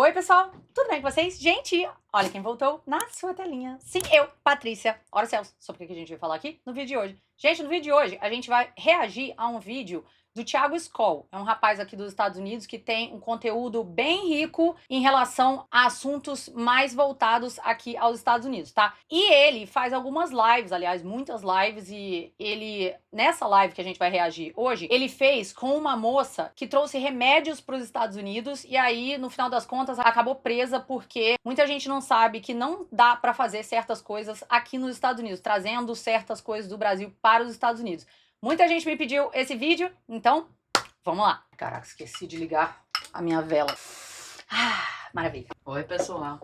Oi, pessoal, tudo bem com vocês? Gente, olha quem voltou na sua telinha. Sim, eu, Patrícia. Ora céus, sobre o que a gente vai falar aqui no vídeo de hoje. Gente, no vídeo de hoje a gente vai reagir a um vídeo do Thiago Skol. É um rapaz aqui dos Estados Unidos que tem um conteúdo bem rico em relação a assuntos mais voltados aqui aos Estados Unidos, tá? E ele faz algumas lives, aliás, muitas lives, e ele, nessa live que a gente vai reagir hoje, ele fez com uma moça que trouxe remédios para os Estados Unidos e aí, no final das contas, acabou presa porque muita gente não sabe que não dá para fazer certas coisas aqui nos Estados Unidos, trazendo certas coisas do Brasil para os Estados Unidos. Muita gente me pediu esse vídeo, então vamos lá. Caraca, esqueci de ligar a minha vela. Maravilha. Oi, pessoal.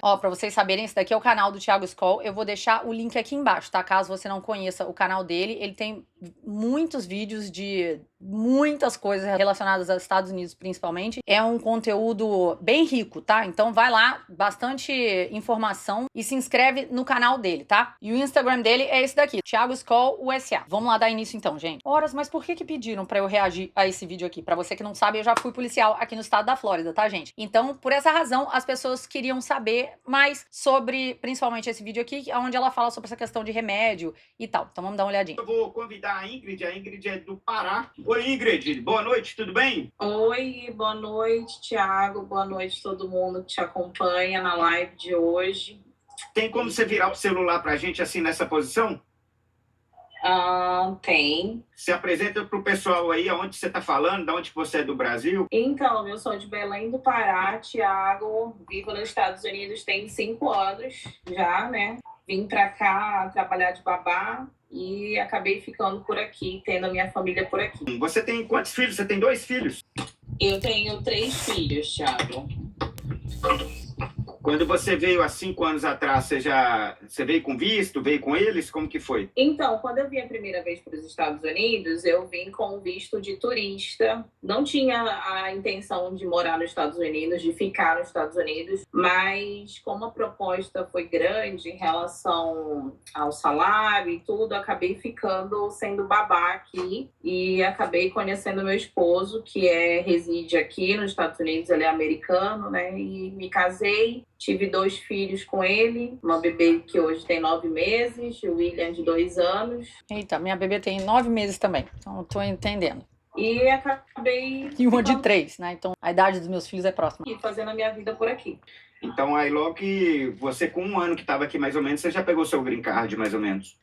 Ó, pra vocês saberem, esse daqui é o canal do Thiago Skol. Eu vou deixar o link aqui embaixo, tá? Caso você não conheça o canal dele, ele tem muitos vídeos de muitas coisas relacionadas aos Estados Unidos, principalmente. É um conteúdo bem rico, tá? Então vai lá, bastante informação e se inscreve no canal dele, tá? E o Instagram dele é esse daqui, Thiago Skol USA. Vamos lá dar início então, gente. Horas, mas por que pediram pra eu reagir a esse vídeo aqui? Pra você que não sabe, eu já fui policial aqui no estado da Flórida, tá, gente? Então, por essa razão, as pessoas queriam saber mais sobre, principalmente esse vídeo aqui, onde ela fala sobre essa questão de remédio e tal. Então vamos dar uma olhadinha. Eu vou convidar a Ingrid é do Pará. Oi, Ingrid, boa noite, tudo bem? Oi, boa noite, Thiago, boa noite todo mundo que te acompanha na live de hoje. Tem como você virar o celular pra gente assim nessa posição? Tem. Se apresenta pro pessoal aí aonde você tá falando, de onde você é do Brasil. Então, eu sou de Belém do Pará, Thiago, vivo nos Estados Unidos tem 5 anos já, né? Vim pra cá trabalhar de babá e acabei ficando por aqui, tendo a minha família por aqui. Você tem quantos filhos? Você tem 2 filhos? Eu tenho 3 filhos, Thiago. Quando você veio há 5 anos atrás, você veio com visto, veio com eles? Como que foi? Então, quando eu vim a primeira vez para os Estados Unidos, eu vim com visto de turista. Não tinha a intenção de morar nos Estados Unidos, de ficar nos Estados Unidos, mas como a proposta foi grande em relação ao salário e tudo, acabei ficando sendo babá aqui e acabei conhecendo meu esposo, que reside aqui nos Estados Unidos, ele é americano, né? E me casei. Tive 2 filhos com ele, uma bebê que hoje tem 9 meses, o William de 2 anos. Eita, minha bebê tem 9 meses também, então eu tô entendendo. E acabei... E uma de 3, né? Então a idade dos meus filhos é próxima. E fazendo a minha vida por aqui. Então aí logo que você com 1 ano que estava aqui mais ou menos, você já pegou seu green card mais ou menos?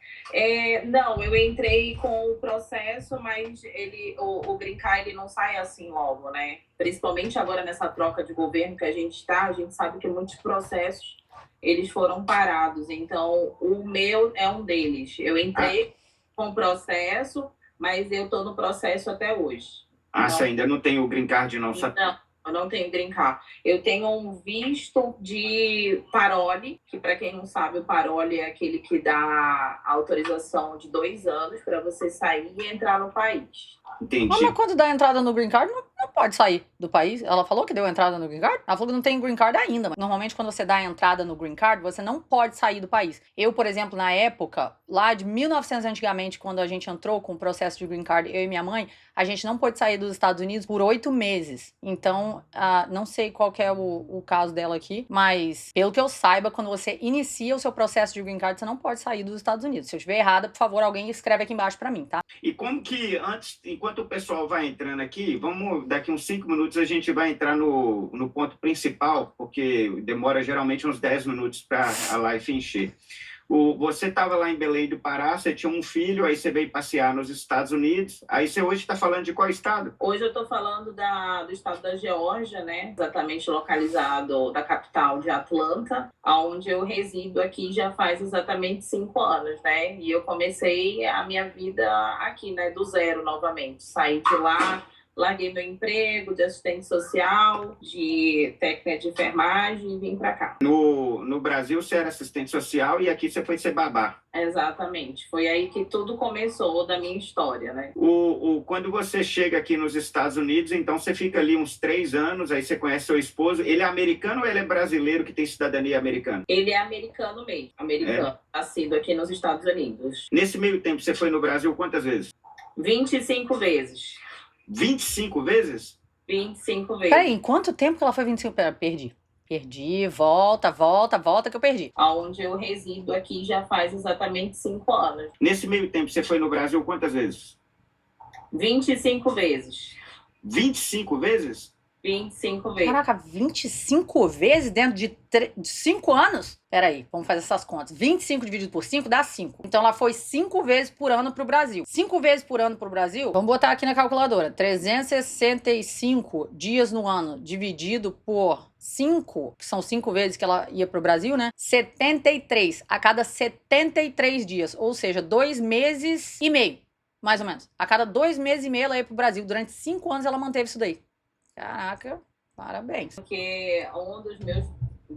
Não, eu entrei com o processo, mas o green card ele não sai assim logo, né? Principalmente agora nessa troca de governo que a gente está, a gente sabe que muitos processos eles foram parados. Então o meu é um deles. Eu entrei com o processo, mas eu estou no processo até hoje. Você ainda não tem o green card não? Não. Eu não tenho green card. Eu tenho um visto de parole, que para quem não sabe, o parole é aquele que dá autorização de 2 anos para você sair e entrar no país. Entendi. Mas quando dá entrada no green card, não pode sair do país. Ela falou que deu entrada no green card? Ela falou que não tem green card ainda. Mas normalmente, quando você dá a entrada no green card, você não pode sair do país. Eu, por exemplo, na época, lá de 1900 antigamente, quando a gente entrou com o processo de green card, eu e minha mãe, a gente não pôde sair dos Estados Unidos por 8 meses. Então, não sei qual que é o caso dela aqui, mas pelo que eu saiba, quando você inicia o seu processo de green card, você não pode sair dos Estados Unidos. Se eu estiver errada, por favor, alguém escreve aqui embaixo pra mim, tá? E como que enquanto o pessoal vai entrando aqui, daqui uns 5 minutos a gente vai entrar no ponto principal, porque demora geralmente uns 10 minutos para a live encher. Você estava lá em Belém do Pará, você tinha um filho, aí você veio passear nos Estados Unidos, aí você hoje está falando de qual estado? Hoje eu estou falando do estado da Geórgia, né? Exatamente localizado da capital de Atlanta, onde eu resido aqui já faz exatamente 5 anos, né? E eu comecei a minha vida aqui, né? Do zero novamente. Saí de lá, larguei meu emprego de assistente social, de técnica de enfermagem e vim para cá. No Brasil você era assistente social e aqui você foi ser babá. Exatamente. Foi aí que tudo começou da minha história, né? Quando você chega aqui nos Estados Unidos, então você fica ali uns 3 anos, aí você conhece seu esposo. Ele é americano ou ele é brasileiro que tem cidadania americana? Ele é americano mesmo, americano, nascido aqui nos Estados Unidos. Nesse meio tempo, você foi no Brasil quantas vezes? 25 vezes. 25 vezes? 25 vezes. Peraí, em quanto tempo que ela foi 25? Pera, perdi. Perdi, volta que eu perdi. Onde eu resido aqui já faz exatamente 5 anos. Nesse meio tempo, você foi no Brasil quantas vezes? 25 vezes. 25 vezes? 25 vezes. Caraca, 25 vezes dentro de 5 anos? Peraí, vamos fazer essas contas. 25 dividido por 5 dá 5. Então ela foi 5 vezes por ano pro Brasil. 5 vezes por ano pro Brasil, vamos botar aqui na calculadora. 365 dias no ano dividido por 5, que são 5 vezes que ela ia pro Brasil, né? 73 a cada 73 dias. Ou seja, 2 meses e meio, mais ou menos. A cada 2 meses e meio ela ia pro Brasil. Durante 5 anos ela manteve isso daí. Caraca, parabéns. Porque um dos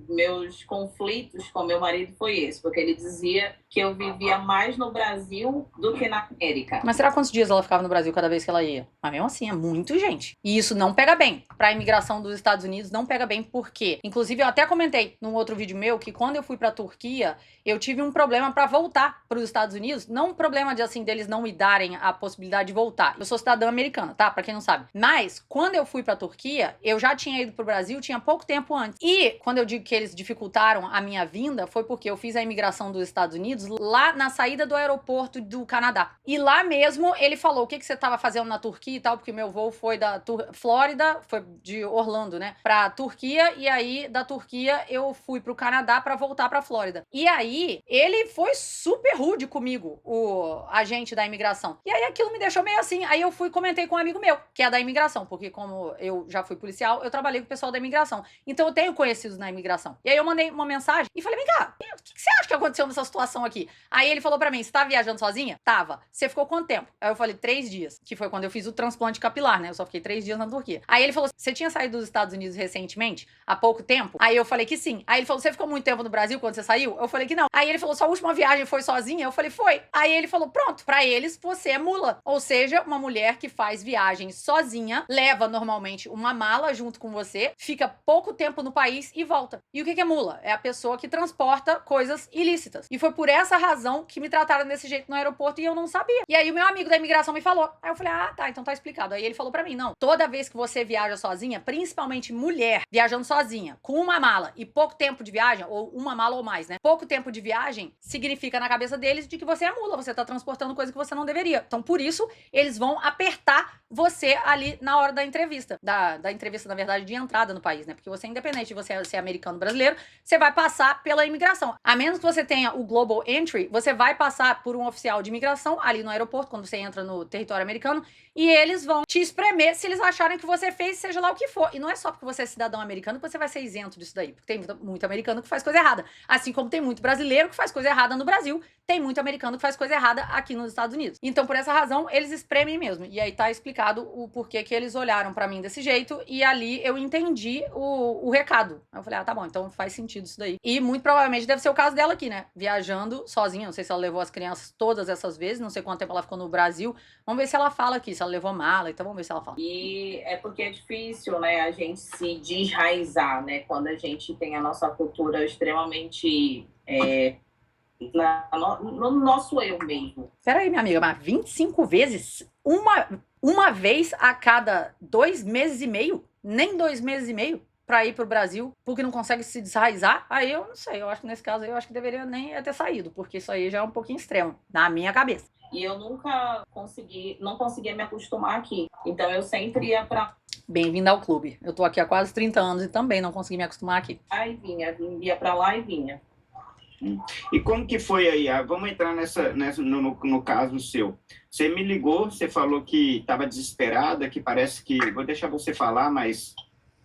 meus conflitos com meu marido foi esse, porque ele dizia que eu vivia mais no Brasil do que na América. Mas será quantos dias ela ficava no Brasil cada vez que ela ia? Mas mesmo assim, é muito gente. E isso não pega bem. Pra imigração dos Estados Unidos, não pega bem porque, inclusive, eu até comentei num outro vídeo meu que quando eu fui pra Turquia, eu tive um problema pra voltar pros Estados Unidos. Não um problema de, assim, deles não me darem a possibilidade de voltar. Eu sou cidadã americana, tá? Pra quem não sabe. Mas, quando eu fui pra Turquia, eu já tinha ido pro Brasil, tinha pouco tempo antes. E, quando eu digo que eles dificultaram a minha vinda, foi porque eu fiz a imigração dos Estados Unidos lá na saída do aeroporto do Canadá. E lá mesmo, ele falou, o que você tava fazendo na Turquia e tal, porque meu voo foi da Flórida, foi de Orlando, né, pra Turquia, e aí da Turquia eu fui pro Canadá pra voltar pra Flórida. E aí, ele foi super rude comigo, o agente da imigração. E aí aquilo me deixou meio assim, aí eu comentei com um amigo meu, que é da imigração, porque como eu já fui policial, eu trabalhei com o pessoal da imigração. Então eu tenho conhecidos na imigração. E aí eu mandei uma mensagem e falei, vem cá, o que você acha que aconteceu nessa situação aqui? Aí ele falou pra mim, você tá viajando sozinha? Tava. Você ficou quanto tempo? Aí eu falei, 3 dias, que foi quando eu fiz o transplante capilar, né? Eu só fiquei 3 dias na Turquia. Aí ele falou, você tinha saído dos Estados Unidos recentemente? Há pouco tempo? Aí eu falei que sim. Aí ele falou, você ficou muito tempo no Brasil quando você saiu? Eu falei que não. Aí ele falou, sua última viagem foi sozinha? Eu falei, foi. Aí ele falou, pronto, pra eles você é mula. Ou seja, uma mulher que faz viagens sozinha, leva normalmente uma mala junto com você, fica pouco tempo no país e volta. E o que é mula? É a pessoa que transporta coisas ilícitas. E foi por essa razão que me trataram desse jeito no aeroporto e eu não sabia. E aí o meu amigo da imigração me falou. Aí eu falei, ah, tá, então tá explicado. Aí ele falou pra mim, não, toda vez que você viaja sozinha, principalmente mulher viajando sozinha, com uma mala e pouco tempo de viagem, ou uma mala ou mais, né? Pouco tempo de viagem significa na cabeça deles de que você é mula, você tá transportando coisa que você não deveria. Então por isso eles vão apertar você ali na hora da entrevista. Da entrevista, na verdade, de entrada no país, né? Porque você, independente de você ser americano ou brasileiro, você vai passar pela imigração. A menos que você tenha o Global Entry, você vai passar por um oficial de imigração ali no aeroporto, quando você entra no território americano, e eles vão te espremer se eles acharem que você fez, seja lá o que for. E não é só porque você é cidadão americano que você vai ser isento disso daí, porque tem muito americano que faz coisa errada. Assim como tem muito brasileiro que faz coisa errada no Brasil, tem muito americano que faz coisa errada aqui nos Estados Unidos. Então, por essa razão, eles espremem mesmo. E aí tá explicado o porquê que eles olharam pra mim desse jeito, e ali eu entendi o recado. Aí eu falei, ah, tá bom, então faz sentido isso daí. E muito provavelmente deve ser o caso dela aqui, né? Viajando sozinha, não sei se ela levou as crianças todas essas vezes, não sei quanto tempo ela ficou no Brasil. Vamos ver se ela fala aqui, se ela levou mala, então vamos ver se ela fala. E é porque é difícil, né, a gente se desraizar, né, quando a gente tem a nossa cultura extremamente no nosso eu mesmo. Peraí, minha amiga, mas 25 vezes? Uma vez a cada 2 meses e meio? Nem 2 meses e meio? Pra ir pro Brasil, porque não consegue se desraizar? Aí eu não sei, eu acho que nesse caso aí, eu acho que deveria nem ter saído, porque isso aí já é um pouquinho extremo, na minha cabeça. E eu nunca não conseguia me acostumar aqui. Então eu sempre ia pra Bem-vinda ao clube. Eu tô aqui há quase 30 anos e também não consegui me acostumar aqui. lá e vinha, ia pra lá e vinha. E como que foi aí? Vamos entrar no caso seu. Você me ligou, você falou que estava desesperada, que parece que... Vou deixar você falar, mas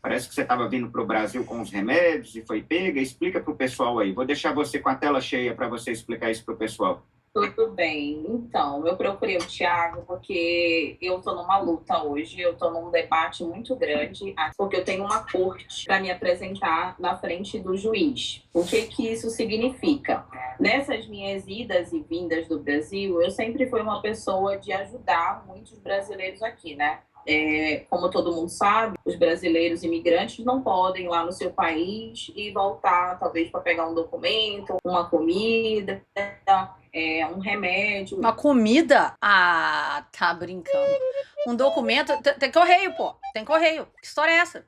parece que você estava vindo para o Brasil com os remédios e foi pega. Explica para o pessoal aí. Vou deixar você com a tela cheia para você explicar isso para o pessoal. Tudo bem. Então, eu procurei o Thiago porque eu tô numa luta hoje, eu tô num debate muito grande, porque eu tenho uma corte para me apresentar na frente do juiz. O que que isso significa? Nessas minhas idas e vindas do Brasil, eu sempre fui uma pessoa de ajudar muitos brasileiros aqui, né? Como todo mundo sabe, os brasileiros imigrantes não podem ir lá no seu país e voltar, talvez, para pegar um documento, uma comida, um remédio. Uma comida? Ah, tá brincando. Um documento, tem correio, pô. Tem correio. Que história é essa?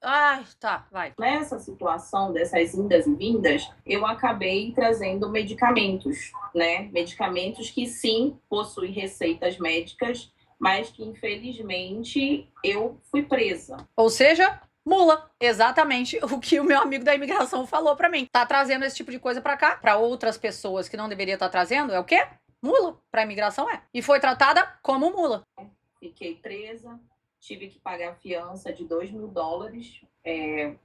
Ai, tá, vai. Nessa situação dessas indas e vindas, eu acabei trazendo medicamentos, né? Medicamentos que sim possuem receitas médicas, mas que infelizmente eu fui presa. Ou seja, mula. Exatamente o que o meu amigo da imigração falou pra mim. Tá trazendo esse tipo de coisa pra cá, pra outras pessoas que não deveria estar trazendo, é o quê? Mula. Pra imigração é. E foi tratada como mula. Fiquei presa, tive que pagar fiança de $2.000.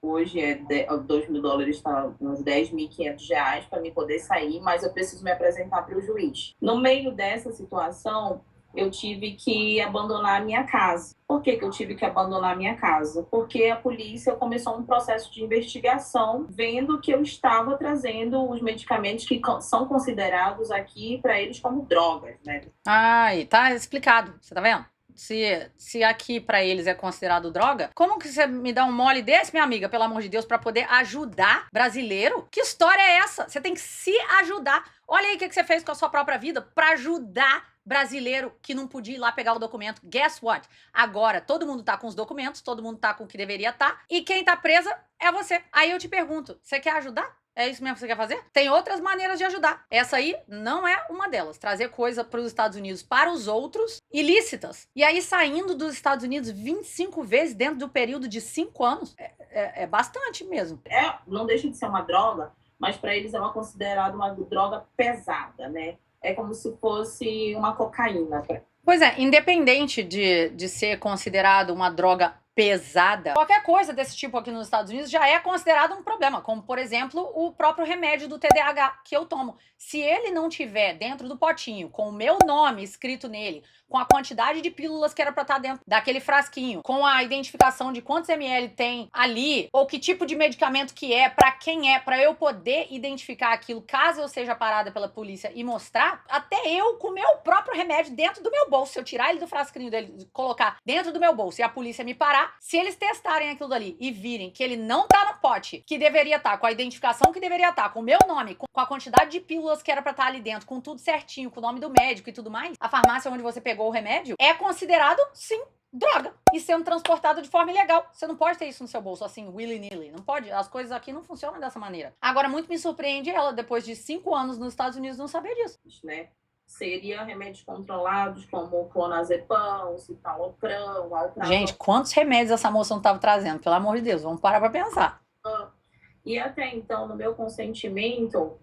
Hoje $2.000 está uns R$10.500 para me poder sair, mas eu preciso me apresentar para o juiz. No meio dessa situação, eu tive que abandonar a minha casa. Por que eu tive que abandonar a minha casa? Porque a polícia começou um processo de investigação, vendo que eu estava trazendo os medicamentos que são considerados aqui para eles como drogas, né? Ai, tá explicado. Você tá vendo? Se aqui pra eles é considerado droga, como que você me dá um mole desse, minha amiga, pelo amor de Deus, pra poder ajudar brasileiro? Que história é essa? Você tem que se ajudar. Olha aí o que você fez com a sua própria vida pra ajudar brasileiro que não podia ir lá pegar o documento. Guess what? Agora todo mundo tá com os documentos, todo mundo tá com o que deveria estar, e quem tá presa é você. Aí eu te pergunto, você quer ajudar? É isso mesmo que você quer fazer? Tem outras maneiras de ajudar. Essa aí não é uma delas. Trazer coisa para os Estados Unidos para os outros ilícitas. E aí saindo dos Estados Unidos 25 vezes dentro do período de 5 anos. É bastante mesmo. Não deixa de ser uma droga, mas para eles é considerada uma droga pesada, né? É como se fosse uma cocaína. Pois é, independente de ser considerado uma droga pesada, qualquer coisa desse tipo aqui nos Estados Unidos já é considerado um problema, como, por exemplo, o próprio remédio do TDAH que eu tomo. Se ele não tiver dentro do potinho, com o meu nome escrito nele, com a quantidade de pílulas que era pra estar dentro daquele frasquinho, com a identificação de quantos ml tem ali, ou que tipo de medicamento que é, pra quem é, pra eu poder identificar aquilo, caso eu seja parada pela polícia e mostrar, até eu com o meu próprio remédio dentro do meu bolso, se eu tirar ele do frasquinho dele, colocar dentro do meu bolso e a polícia me parar, se eles testarem aquilo dali e virem que ele não tá no pote, que deveria estar, com a identificação que deveria estar, com o meu nome, com a quantidade de pílulas que era pra estar ali dentro, com tudo certinho, com o nome do médico e tudo mais, a farmácia onde você pegou o remédio, é considerado, sim, droga. E sendo transportado de forma ilegal. Você não pode ter isso no seu bolso, assim, willy-nilly. Não pode. As coisas aqui não funcionam dessa maneira. Agora, muito me surpreende ela, depois de 5 anos nos Estados Unidos, não saber disso. Né? Seria remédios controlados como clonazepam, citalopram, alprazolam. Gente, quantos remédios essa moça não estava trazendo? Pelo amor de Deus, vamos parar pra pensar. E até então, no meu consentimento,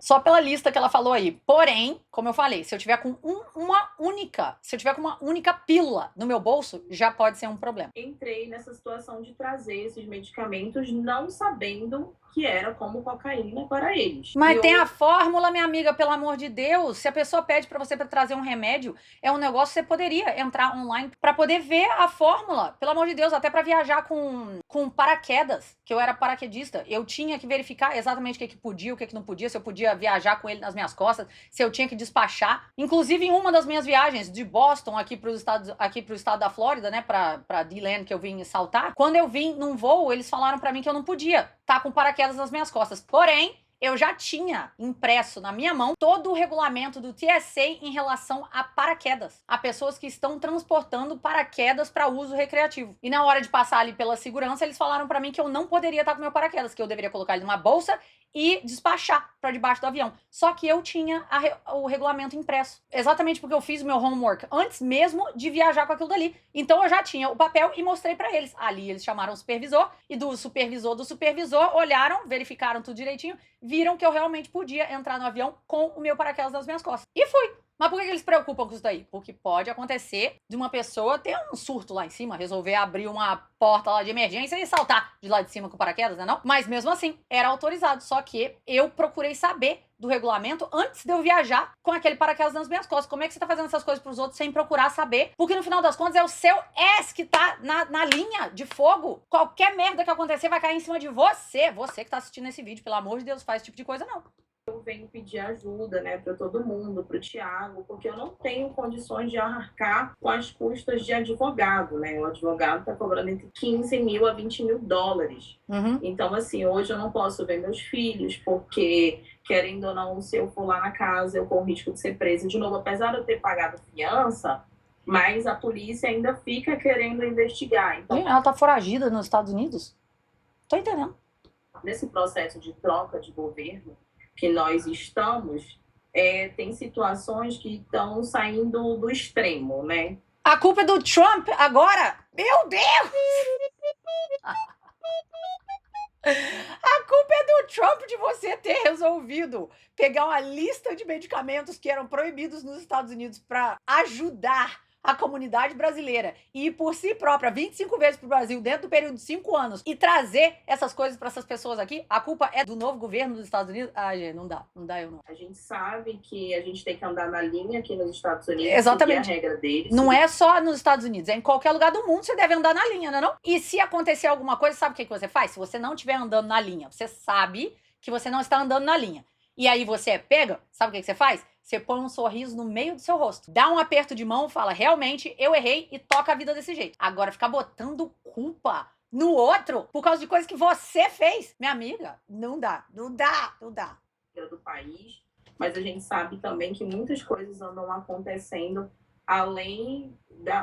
só pela lista que ela falou aí. Porém, como eu falei, se eu tiver com uma única pílula no meu bolso, já pode ser um problema. Entrei nessa situação de trazer esses medicamentos não sabendo que era como cocaína para eles. Mas tem a fórmula, minha amiga, pelo amor de Deus. Se a pessoa pede pra você pra trazer um remédio, é um negócio que você poderia entrar online pra poder ver a fórmula. Pelo amor de Deus, até pra viajar com paraquedas, que eu era paraquedista. Eu tinha que verificar exatamente o que podia, o que não podia, se eu podia viajar com ele nas minhas costas, se eu tinha que despachar. Inclusive, em uma das minhas viagens de Boston aqui pro estado da Flórida, né, pra D-Land, que eu vim saltar, quando eu vim num voo, eles falaram pra mim que eu não podia estar com paraquedas nas minhas costas. Porém, eu já tinha impresso na minha mão todo o regulamento do TSA em relação a paraquedas, a pessoas que estão transportando paraquedas para uso recreativo. E na hora de passar ali pela segurança, eles falaram para mim que eu não poderia estar com meu paraquedas, que eu deveria colocar ele numa bolsa e despachar para debaixo do avião. Só que eu tinha o regulamento impresso. Exatamente porque eu fiz o meu homework antes mesmo de viajar com aquilo dali. Então eu já tinha o papel e mostrei para eles. Ali eles chamaram o supervisor e do supervisor olharam, verificaram tudo direitinho, viram que eu realmente podia entrar no avião com o meu paraquedas nas minhas costas. E fui. Mas por que eles se preocupam com isso daí? Porque pode acontecer de uma pessoa ter um surto lá em cima, resolver abrir uma porta lá de emergência e saltar de lá de cima com paraquedas, né não? Mas mesmo assim, era autorizado. Só que eu procurei saber do regulamento antes de eu viajar com aquele paraquedas nas minhas costas. Como é que você tá fazendo essas coisas pros outros sem procurar saber? Porque no final das contas é o seu ass que tá na linha de fogo. Qualquer merda que acontecer vai cair em cima de você. Você que tá assistindo esse vídeo, pelo amor de Deus, faz esse tipo de coisa não. Eu venho pedir ajuda, né, para todo mundo, para o Thiago, porque eu não tenho condições de arcar com as custas de advogado, né? O advogado está cobrando entre 15 mil a 20 mil dólares. Uhum. Então, assim, hoje eu não posso ver meus filhos, porque, querendo ou não, se eu for lá na casa, eu corro o risco de ser presa de novo. Apesar de eu ter pagado fiança, mas a polícia ainda fica querendo investigar. Então, Ela tá foragida nos Estados Unidos? Tô entendendo. nesse processo de troca de governo que nós estamos, tem situações que estão saindo do extremo, né? A culpa é do Trump agora? Meu Deus! A culpa é do Trump de você ter resolvido pegar uma lista de medicamentos que eram proibidos nos Estados Unidos para ajudar a comunidade brasileira e ir por si própria 25 vezes para o Brasil dentro do período de 5 anos e trazer essas coisas para essas pessoas aqui. A culpa é do novo governo dos Estados Unidos? Ah, gente, não dá eu não. A gente sabe que a gente tem que andar na linha aqui nos Estados Unidos. Exatamente. Que é a regra deles. Não é só nos Estados Unidos, é em qualquer lugar do mundo você deve andar na linha, não? E se acontecer alguma coisa, sabe o que você faz? Se você não estiver andando na linha, você sabe que você não está andando na linha. E aí você pega, sabe o que você faz? Você põe um sorriso no meio do seu rosto. Dá um aperto de mão, fala, realmente, eu errei e toca a vida desse jeito. Agora, ficar botando culpa no outro por causa de coisas que você fez, minha amiga, não dá. Do país, mas a gente sabe também que muitas coisas andam acontecendo além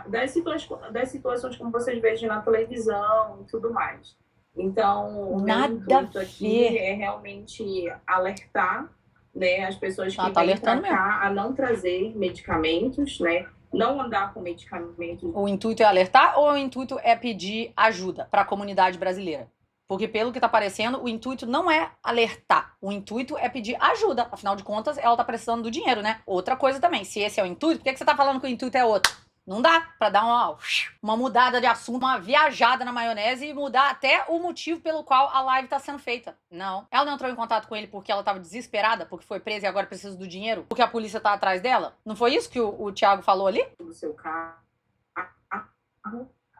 das situações como vocês veem na televisão e tudo mais. Então, o meu intuito aqui é realmente alertar, né, as pessoas que vêm para cá a não trazer medicamentos, né, não andar com medicamentos. O intuito é alertar ou o intuito é pedir ajuda para a comunidade brasileira? Porque pelo que tá parecendo, o intuito não é alertar. O intuito é pedir ajuda. Afinal de contas, ela tá precisando do dinheiro, né? Outra coisa também, se esse é o intuito, por que você tá falando que o intuito é outro? Não dá pra dar uma mudada de assunto, uma viajada na maionese e mudar até o motivo pelo qual a live tá sendo feita. Não. Ela não entrou em contato com ele porque ela tava desesperada, porque foi presa e agora precisa do dinheiro, porque a polícia tá atrás dela? Não foi isso que o Thiago falou ali? Do seu carro,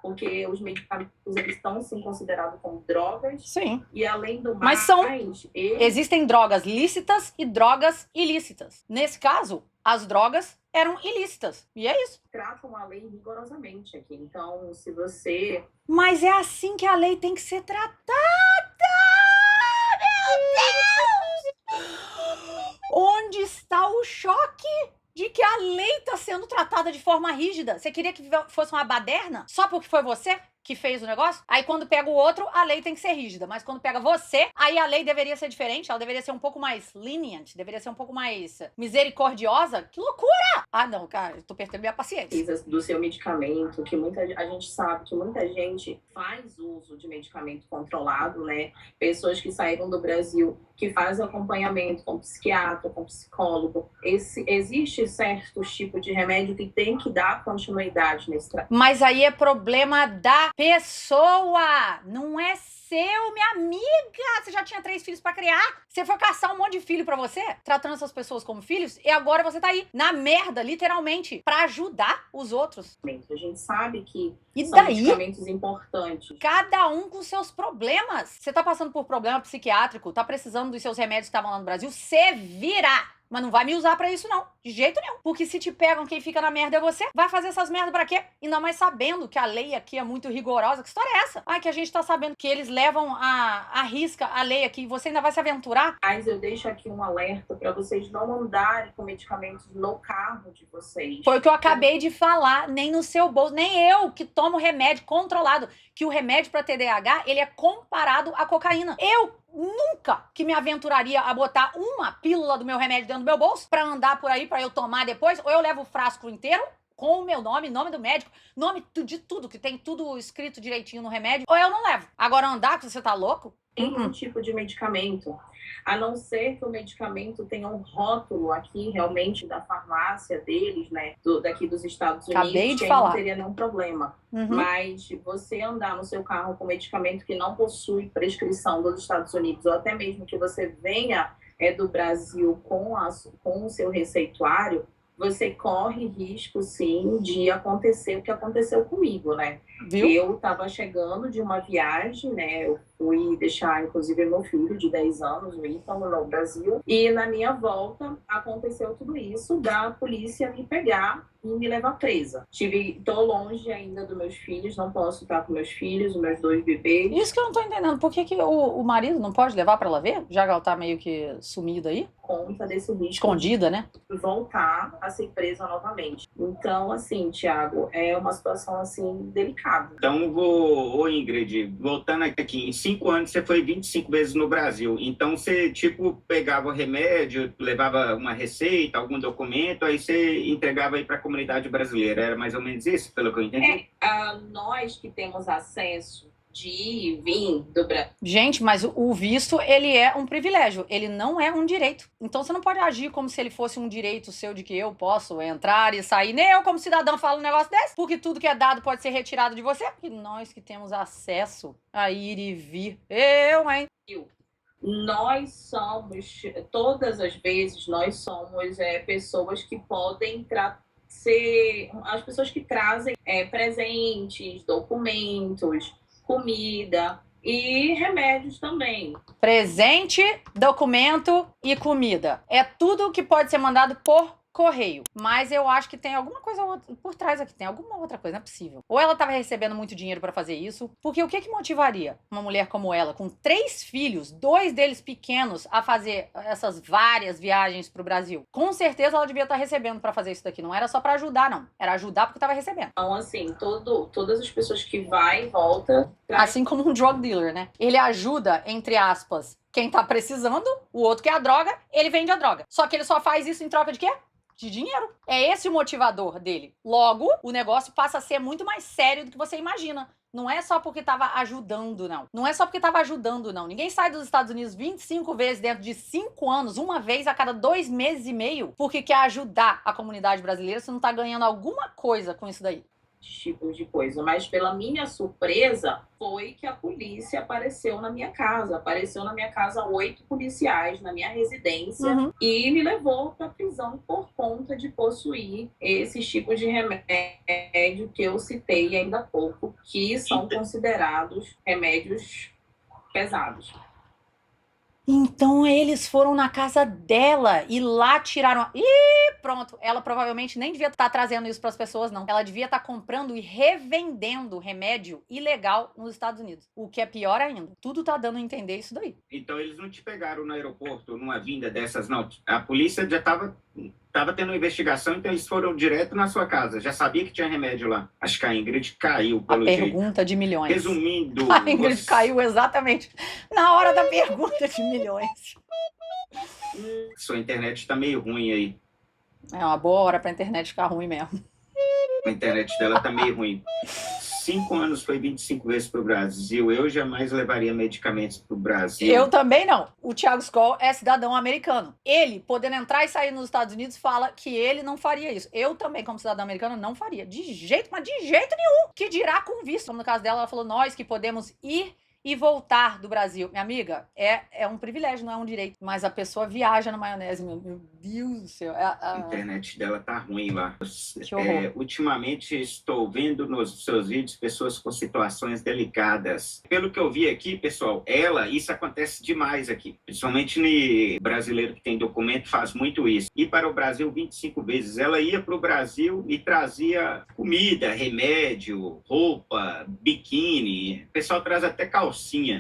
porque os medicamentos eles estão sim considerados como drogas. Sim. E além do mais, existem drogas lícitas e drogas ilícitas. Nesse caso, as drogas eram ilícitas. E é isso. Tratam a lei rigorosamente aqui. Então, se você... Mas é assim que a lei tem que ser tratada! Meu Deus! Onde está o choque de que a lei está sendo tratada de forma rígida? Você queria que fosse uma baderna? Só porque foi você que fez o negócio? Aí quando pega o outro, a lei tem que ser rígida. Mas quando pega você, aí a lei deveria ser diferente. Ela deveria ser um pouco mais lenient. Deveria ser um pouco mais misericordiosa. Que loucura! Ah, não, cara. Eu tô perdendo minha paciência. Do seu medicamento, que a gente sabe que muita gente faz uso de medicamento controlado, né? Pessoas que saíram do Brasil, que fazem acompanhamento com psiquiatra, com psicólogo. Existe certos tipos de remédio que tem que dar continuidade nesse tratamento. Mas aí é problema da pessoa, não é seu, minha amiga. Você já tinha 3 filhos pra criar? Você foi caçar um monte de filho pra você? Tratando essas pessoas como filhos? E agora você tá aí, na merda, literalmente, pra ajudar os outros. A gente sabe que são medicamentos importantes. Cada um com seus problemas. Você tá passando por problema psiquiátrico, tá precisando dos seus remédios que estavam lá no Brasil, você vira. Mas não vai me usar pra isso, não. De jeito nenhum. Porque se te pegam, quem fica na merda é você. Vai fazer essas merdas pra quê? Ainda mais sabendo que a lei aqui é muito rigorosa. Que história é essa? Ai, que a gente tá sabendo que eles levam a risca a lei aqui. E você ainda vai se aventurar? Mas eu deixo aqui um alerta pra vocês não andarem com medicamentos no carro de vocês. Foi o que eu acabei de falar. Nem no seu bolso. Nem eu, que tomo remédio controlado. Que o remédio pra TDAH, ele é comparado à cocaína. Eu nunca que me aventuraria a botar uma pílula do meu remédio dentro do meu bolso pra andar por aí, pra eu tomar depois, ou eu levo o frasco inteiro com o meu nome, nome do médico, nome de tudo, que tem tudo escrito direitinho no remédio, ou eu não levo. Agora andar, que você tá louco? Um tipo de medicamento, a não ser que o medicamento tenha um rótulo aqui realmente da farmácia deles, né, daqui dos Estados Unidos, acabei de que falar. não teria nenhum problema. Mas você andar no seu carro com medicamento que não possui prescrição dos Estados Unidos, ou até mesmo que você venha do Brasil com o seu receituário, você corre risco, sim, de acontecer o que aconteceu comigo, né? Viu? Eu estava chegando de uma viagem, né? Eu fui deixar, inclusive, meu filho de 10 anos, o Ethan, no Brasil. E na minha volta, aconteceu tudo isso, da polícia me pegar e me levar presa. Tô longe ainda dos meus filhos, não posso estar com meus filhos, os meus 2 bebês. Isso que eu não tô entendendo. Por que o marido não pode levar pra ela ver? Já que ela tá meio que sumida aí? Conta desse risco. Escondida, né? De voltar a ser presa novamente. Então, assim, Thiago, é uma situação, assim, delicada. Então, Ingrid, voltando aqui, em 5 anos você foi 25 vezes no Brasil. Então, você, tipo, pegava o remédio, levava uma receita, algum documento, aí você entregava aí para a comunidade brasileira. Era mais ou menos isso, pelo que eu entendi? Nós que temos acesso de ir e vir do Brasil. Gente, mas o visto, ele é um privilégio, ele não é um direito. Então você não pode agir como se ele fosse um direito seu de que eu posso entrar e sair. Nem eu, como cidadão, falo um negócio desse, porque tudo que é dado pode ser retirado de você. E nós que temos acesso a ir e vir. Eu, hein? Nós somos, todas as vezes, nós somos pessoas que podem ser as pessoas que trazem presentes, documentos, comida e remédios também. Presente, documento e comida. É tudo que pode ser mandado por correio. Mas eu acho que tem alguma coisa por trás aqui. Tem alguma outra coisa, não é possível. Ou ela estava recebendo muito dinheiro para fazer isso. Porque o que motivaria uma mulher como ela, com 3 filhos, 2 deles pequenos, a fazer essas várias viagens pro Brasil? Com certeza ela devia estar recebendo para fazer isso daqui. Não era só para ajudar, não. Era ajudar porque estava recebendo. Então, assim, todas as pessoas que vai e volta... Assim como um drug dealer, né? Ele ajuda, entre aspas, quem tá precisando, o outro quer a droga, ele vende a droga. Só que ele só faz isso em troca de quê? De dinheiro. É esse o motivador dele. Logo, o negócio passa a ser muito mais sério do que você imagina. Não é só porque tava ajudando, não. Não é só porque tava ajudando, não. Ninguém sai dos Estados Unidos 25 vezes dentro de 5 anos, uma vez a cada 2 meses e meio, porque quer ajudar a comunidade brasileira se não tá ganhando alguma coisa com isso daí. Tipos de coisa, mas pela minha surpresa foi que a polícia apareceu na minha casa. Apareceu na minha casa 8 policiais na minha residência e me levou para prisão por conta de possuir esses tipos de remédio que eu citei ainda há pouco, que são considerados remédios pesados. Então eles foram na casa dela e lá tiraram... Ih, pronto. Ela provavelmente nem devia estar trazendo isso para as pessoas, não. Ela devia estar comprando e revendendo remédio ilegal nos Estados Unidos. O que é pior ainda. Tudo tá dando a entender isso daí. Então eles não te pegaram no aeroporto numa vinda dessas, não? A polícia já estava tendo uma investigação, então eles foram direto na sua casa. Já sabia que tinha remédio lá. Acho que a Ingrid caiu, pelo jeito. A pergunta de milhões. Resumindo... A Ingrid caiu exatamente na hora da pergunta de milhões. Sua internet está meio ruim aí. É uma boa hora pra internet ficar ruim mesmo. A internet dela tá meio ruim. 5 anos foi 25 vezes pro Brasil. Eu jamais levaria medicamentos pro Brasil. Eu também não. O Thiago Skoll é cidadão americano. Ele, podendo entrar e sair nos Estados Unidos, fala que ele não faria isso. Eu também, como cidadão americano, não faria. De jeito, mas de jeito nenhum. Que dirá com visto. Como no caso dela, ela falou, nós que podemos ir e voltar do Brasil. Minha amiga, é um privilégio, não é um direito. Mas a pessoa viaja na maionese, meu Deus do céu. A internet dela tá ruim lá. Que horror. Ultimamente estou vendo nos seus vídeos pessoas com situações delicadas. Pelo que eu vi aqui, pessoal, isso acontece demais aqui. Principalmente no brasileiro que tem documento faz muito isso. Ir para o Brasil 25 vezes. Ela ia para o Brasil e trazia comida, remédio, roupa, biquíni. O pessoal traz até calcinha.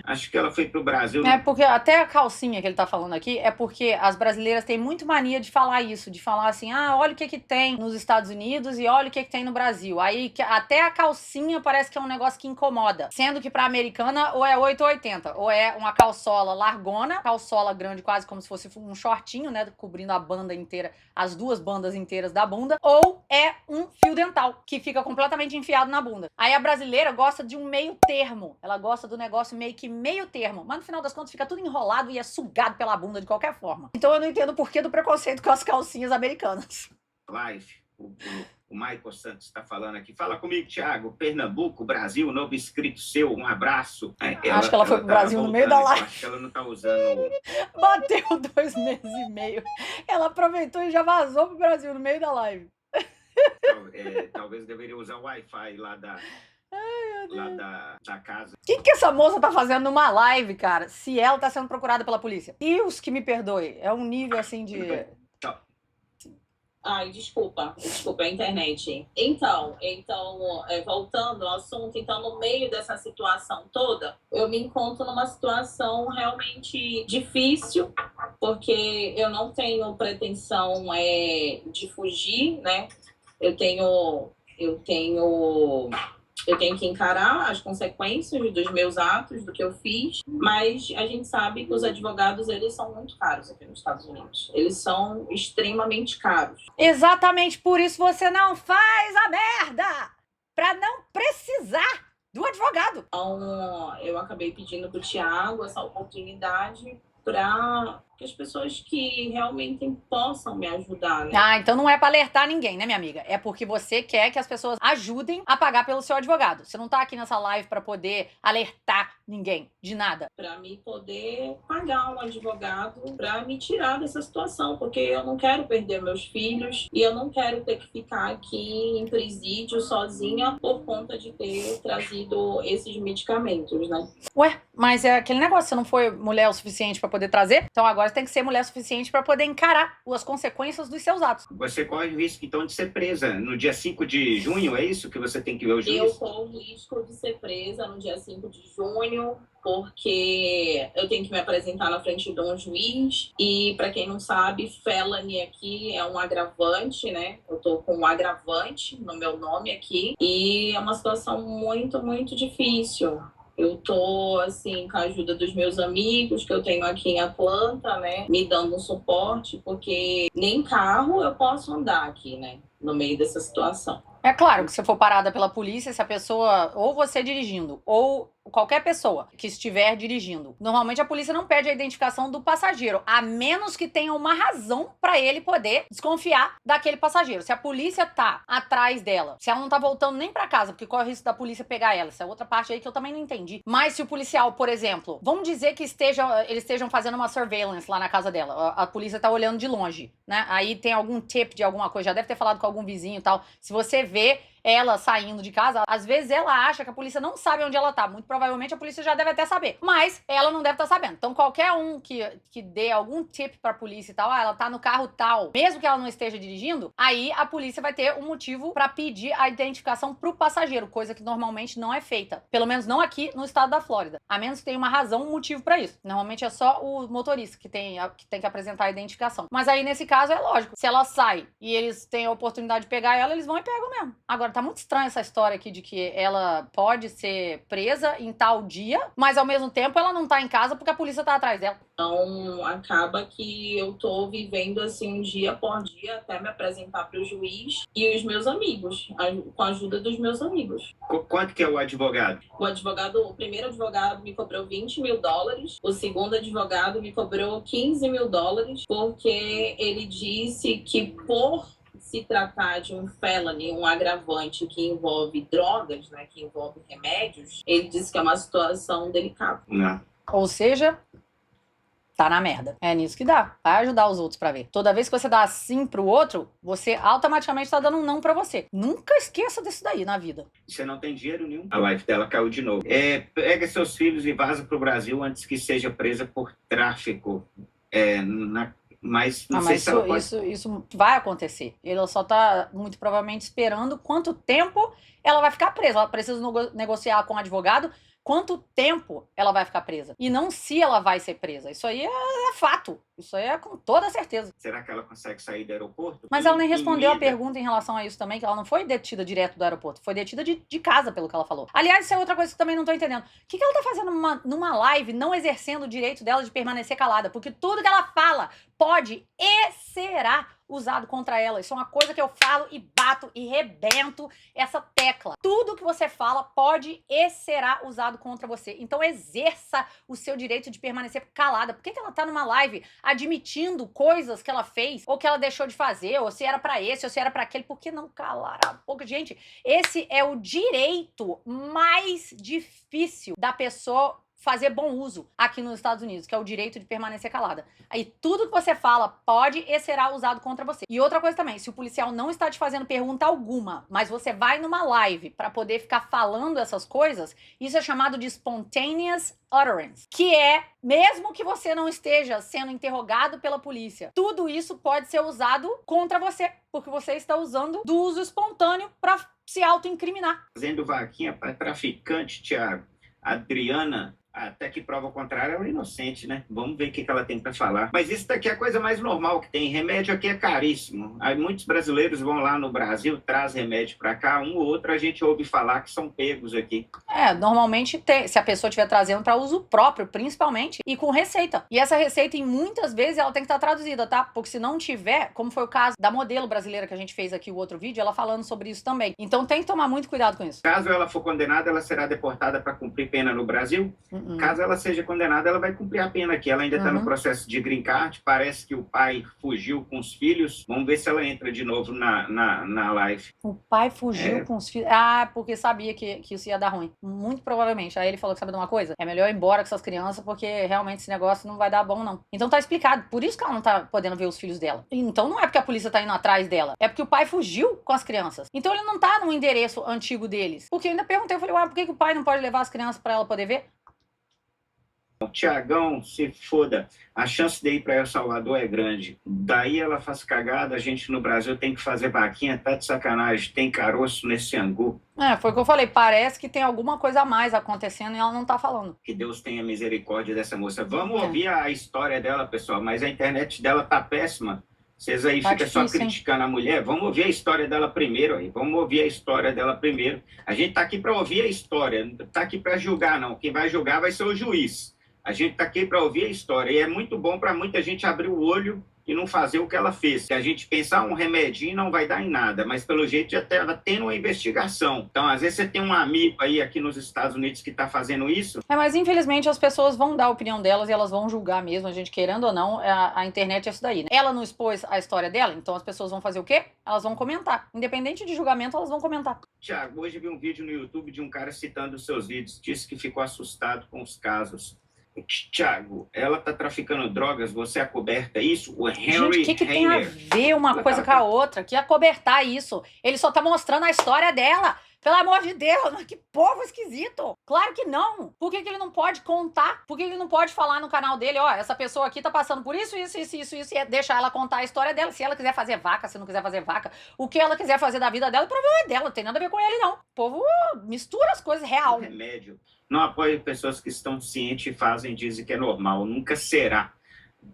Acho que ela foi pro Brasil... É porque até a calcinha que ele tá falando aqui é porque as brasileiras têm muito mania de falar isso, de falar assim, olha o que tem nos Estados Unidos e olha o que tem no Brasil. Aí até a calcinha parece que é um negócio que incomoda. Sendo que pra americana ou é 8 ou 80, ou é uma calçola largona, calçola grande quase como se fosse um shortinho, né, cobrindo a banda inteira, as 2 bandas inteiras da bunda, ou é um fio dental que fica completamente enfiado na bunda. Aí a brasileira gosta de um meio termo, ela gosta do negócio meio que meio termo, mas no final das contas fica tudo enrolado e é sugado pela bunda de qualquer forma. Então eu não entendo o porquê do preconceito com as calcinhas americanas. Live, o Michael Santos está falando aqui. Fala comigo, Thiago. Pernambuco, Brasil, novo inscrito seu, um abraço. Acho que ela foi pro Brasil no meio da live. Acho que ela não tá usando... Bateu 2 meses e meio. Ela aproveitou e já vazou pro Brasil no meio da live. Talvez deveria usar o Wi-Fi lá da casa. O que essa moça tá fazendo numa live, cara? Se ela tá sendo procurada pela polícia. Deus que me perdoe. É um nível assim de... Ai, desculpa a internet. Então, voltando ao assunto, então no meio dessa situação toda, eu me encontro numa situação realmente difícil, porque eu não tenho pretensão de fugir, né? eu tenho que encarar as consequências dos meus atos, do que eu fiz, mas a gente sabe que os advogados, eles são muito caros aqui nos Estados Unidos. Eles são extremamente caros. Exatamente por isso você não faz a merda! Pra não precisar do advogado. Então, eu acabei pedindo pro Thiago essa oportunidade para que as pessoas que realmente possam me ajudar, né? Ah, então não é pra alertar ninguém, né, minha amiga? É porque você quer que as pessoas ajudem a pagar pelo seu advogado. Você não tá aqui nessa live pra poder alertar ninguém de nada. Para mim poder pagar um advogado para me tirar dessa situação, porque eu não quero perder meus filhos e eu não quero ter que ficar aqui em presídio sozinha por conta de ter trazido esses medicamentos, né? Ué, mas é aquele negócio, você não foi mulher o suficiente pra poder trazer, então agora você tem que ser mulher o suficiente pra poder encarar as consequências dos seus atos. Você corre o risco, então, de ser presa no dia 5 de junho, é isso que você tem que ver o juiz? Eu corro o risco de ser presa no dia 5 de junho, porque eu tenho que me apresentar na frente de um juiz. E, para quem não sabe, felony aqui é um agravante, né? Eu tô com um agravante no meu nome aqui. E é uma situação muito, muito difícil. Eu tô, assim, com a ajuda dos meus amigos que eu tenho aqui em Atlanta, né? Me dando um suporte, porque nem carro eu posso andar aqui, né? No meio dessa situação. É claro que se for parada pela polícia, se a pessoa, ou você dirigindo, ou qualquer pessoa que estiver dirigindo, normalmente a polícia não pede a identificação do passageiro, a menos que tenha uma razão pra ele poder desconfiar daquele passageiro. Se a polícia tá atrás dela, se ela não tá voltando nem pra casa, porque corre o risco da polícia pegar ela, essa é outra parte aí que eu também não entendi. Mas se o policial, por exemplo, vamos dizer que eles estejam fazendo uma surveillance lá na casa dela, a polícia tá olhando de longe, né? Aí tem algum tip de alguma coisa, já deve ter falado com algum vizinho e tal. Se você vê ela saindo de casa, às vezes ela acha que a polícia não sabe onde ela tá. Muito provavelmente a polícia já deve até saber, mas ela não deve estar sabendo. Então qualquer um que dê algum tip pra polícia e tal, ela tá no carro tal, mesmo que ela não esteja dirigindo, aí a polícia vai ter um motivo pra pedir a identificação pro passageiro, coisa que normalmente não é feita. Pelo menos não aqui no estado da Flórida. A menos que tenha uma razão, um motivo pra isso. Normalmente é só o motorista que tem que apresentar a identificação. Mas aí nesse caso é lógico, se ela sai e eles têm a oportunidade de pegar ela, eles vão e pegam mesmo. Agora tá muito estranha essa história aqui de que ela pode ser presa em tal dia, mas ao mesmo tempo ela não tá em casa porque a polícia tá atrás dela. Então, acaba que eu tô vivendo assim, dia por dia, até me apresentar para o juiz e os meus amigos, com a ajuda dos meus amigos. Quanto que é o advogado? O primeiro advogado me cobrou $20 mil, o segundo advogado me cobrou $15 mil, porque ele disse que por se tratar de um felony, um agravante que envolve drogas, né, que envolve remédios, ele disse que é uma situação delicada. Não. Ou seja, tá na merda. É nisso que dá. Vai ajudar os outros pra ver. Toda vez que você dá sim pro outro, você automaticamente tá dando um não pra você. Nunca esqueça disso daí na vida. Você não tem dinheiro nenhum. A live dela caiu de novo. Pega seus filhos e vaza pro Brasil antes que seja presa por tráfico. Mas não sei mas se ela pode... isso vai acontecer. Ela só tá muito provavelmente esperando quanto tempo ela vai ficar presa. Ela precisa negociar com o advogado quanto tempo ela vai ficar presa. E não se ela vai ser presa. Isso aí é fato. Isso aí é com toda certeza. Será que ela consegue sair do aeroporto? Mas ela nem respondeu a pergunta em relação a isso também, que ela não foi detida direto do aeroporto. Foi detida de casa, pelo que ela falou. Aliás, isso é outra coisa que eu também não tô entendendo. O que ela tá fazendo numa live não exercendo o direito dela de permanecer calada? Porque tudo que ela fala pode e será usado contra ela. Isso é uma coisa que eu falo e bato e rebento essa tecla. Tudo que você fala pode e será usado contra você. Então exerça o seu direito de permanecer calada. Por que ela tá numa live admitindo coisas que ela fez ou que ela deixou de fazer, ou se era pra esse ou se era pra aquele? Por que não calar a boca? Gente, esse é o direito mais difícil da pessoa fazer bom uso aqui nos Estados Unidos, que é o direito de permanecer calada. Aí tudo que você fala pode e será usado contra você. E outra coisa também, se o policial não está te fazendo pergunta alguma, mas você vai numa live pra poder ficar falando essas coisas, isso é chamado de spontaneous utterance, que é, mesmo que você não esteja sendo interrogado pela polícia, tudo isso pode ser usado contra você, porque você está usando do uso espontâneo pra se auto-incriminar. Fazendo vaquinha para traficante, Thiago. Até que prova o contrário, ela é inocente, né? Vamos ver o que ela tem para falar. Mas isso daqui é a coisa mais normal que tem. Remédio aqui é caríssimo. Aí muitos brasileiros vão lá no Brasil, traz remédio para cá, um ou outro a gente ouve falar que são pegos aqui. Normalmente tem, se a pessoa estiver trazendo para uso próprio, principalmente, e com receita. E essa receita, em muitas vezes, ela tem que estar traduzida, tá? Porque se não tiver, como foi o caso da modelo brasileira que a gente fez aqui, o outro vídeo, ela falando sobre isso também. Então tem que tomar muito cuidado com isso. Caso ela for condenada, ela será deportada para cumprir pena no Brasil. Caso ela seja condenada, ela vai cumprir a pena aqui. Ela ainda está no processo de green card. Parece que o pai fugiu com os filhos. Vamos ver se ela entra de novo na live. O pai fugiu com os filhos. Porque sabia que isso ia dar ruim. Muito provavelmente. Aí ele falou que sabe de uma coisa? É melhor ir embora com essas crianças, porque realmente esse negócio não vai dar bom, não. Então tá explicado. Por isso que ela não tá podendo ver os filhos dela. Então não é porque a polícia tá indo atrás dela. É porque o pai fugiu com as crianças. Então ele não tá no endereço antigo deles. Porque eu ainda perguntei, eu falei, por que o pai não pode levar as crianças pra ela poder ver? O Tiagão, se foda, a chance de ir para El Salvador é grande. Daí ela faz cagada, a gente no Brasil tem que fazer vaquinha, tá de sacanagem, tem caroço nesse angu. Foi o que eu falei, parece que tem alguma coisa a mais acontecendo e ela não tá falando. Que Deus tenha misericórdia dessa moça. Vamos ouvir a história dela, pessoal, mas a internet dela tá péssima. Vocês aí ficam só criticando a mulher. Vamos ouvir a história dela primeiro aí. Vamos ouvir a história dela primeiro. A gente tá aqui para ouvir a história, não tá aqui para julgar, não. Quem vai julgar vai ser o juiz. A gente está aqui para ouvir a história. E é muito bom para muita gente abrir o olho e não fazer o que ela fez. Se a gente pensar um remedinho não vai dar em nada, mas pelo jeito já está tendo uma investigação. Então, às vezes você tem um amigo aí aqui nos Estados Unidos que está fazendo isso. Mas infelizmente as pessoas vão dar a opinião delas e elas vão julgar mesmo, a gente querendo ou não, a internet é isso daí, né? Ela não expôs a história dela, então as pessoas vão fazer o quê? Elas vão comentar. Independente de julgamento, elas vão comentar. Tiago, hoje vi um vídeo no YouTube de um cara citando os seus vídeos. Disse que ficou assustado com os casos. Tiago, ela tá traficando drogas, você acoberta isso? O Henry Gente, o que tem a ver uma coisa com a outra? Que acobertar isso? Ele só tá mostrando a história dela. Pelo amor de Deus, mas que povo esquisito. Claro que não. Por que ele não pode contar? Por que ele não pode falar no canal dele, ó, essa pessoa aqui tá passando por isso, e deixar ela contar a história dela. Se ela quiser fazer vaca, se não quiser fazer vaca, o que ela quiser fazer da vida dela, o problema é dela, não tem nada a ver com ele, não. O povo mistura as coisas real. Remédio. Não apoie pessoas que estão cientes e fazem, dizem que é normal. Nunca será.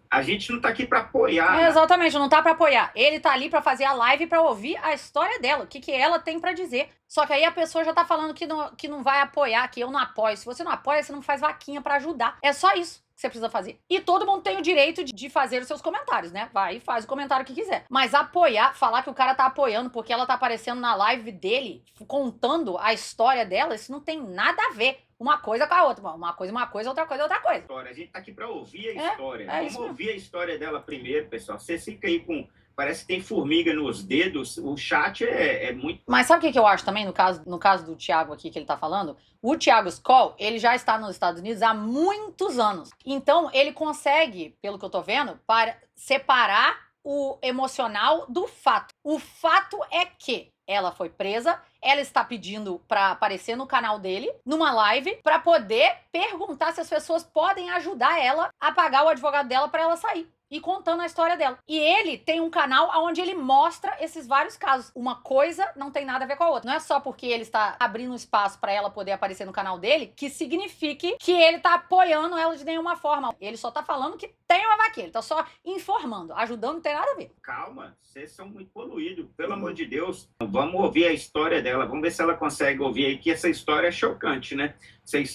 A gente não tá aqui para apoiar. Exatamente, não tá para apoiar. Ele tá ali para fazer a live para ouvir a história dela, o que ela tem para dizer. Só que aí a pessoa já tá falando que não vai apoiar, que eu não apoio. Se você não apoia, você não faz vaquinha para ajudar. É só isso que você precisa fazer. E todo mundo tem o direito de fazer os seus comentários, né? Vai e faz o comentário que quiser. Mas apoiar, falar que o cara tá apoiando porque ela tá aparecendo na live dele, contando a história dela, isso não tem nada a ver. Uma coisa com a outra. Uma coisa, outra coisa, outra coisa. A gente tá aqui para ouvir a história. Vamos ouvir a história dela primeiro, pessoal. Você fica aí com... Parece que tem formiga nos dedos. O chat é muito... Mas sabe o que eu acho também, no caso do Thiago aqui que ele tá falando? O Thiago Skoll, ele já está nos Estados Unidos há muitos anos. Então, ele consegue, pelo que eu tô vendo, para separar o emocional do fato. O fato é que ela foi presa, ela está pedindo para aparecer no canal dele, numa live, para poder perguntar se as pessoas podem ajudar ela a pagar o advogado dela para ela sair. E contando a história dela. E ele tem um canal onde ele mostra esses vários casos. Uma coisa não tem nada a ver com a outra. Não é só porque ele está abrindo um espaço para ela poder aparecer no canal dele que signifique que ele tá apoiando ela de nenhuma forma. Ele só tá falando que tem uma vaquinha. Ele tá só informando. Ajudando não tem nada a ver. Calma, vocês são muito poluídos. Pelo amor de Deus. Vamos ouvir a história dela. Vamos ver se ela consegue ouvir aí, que essa história é chocante, né?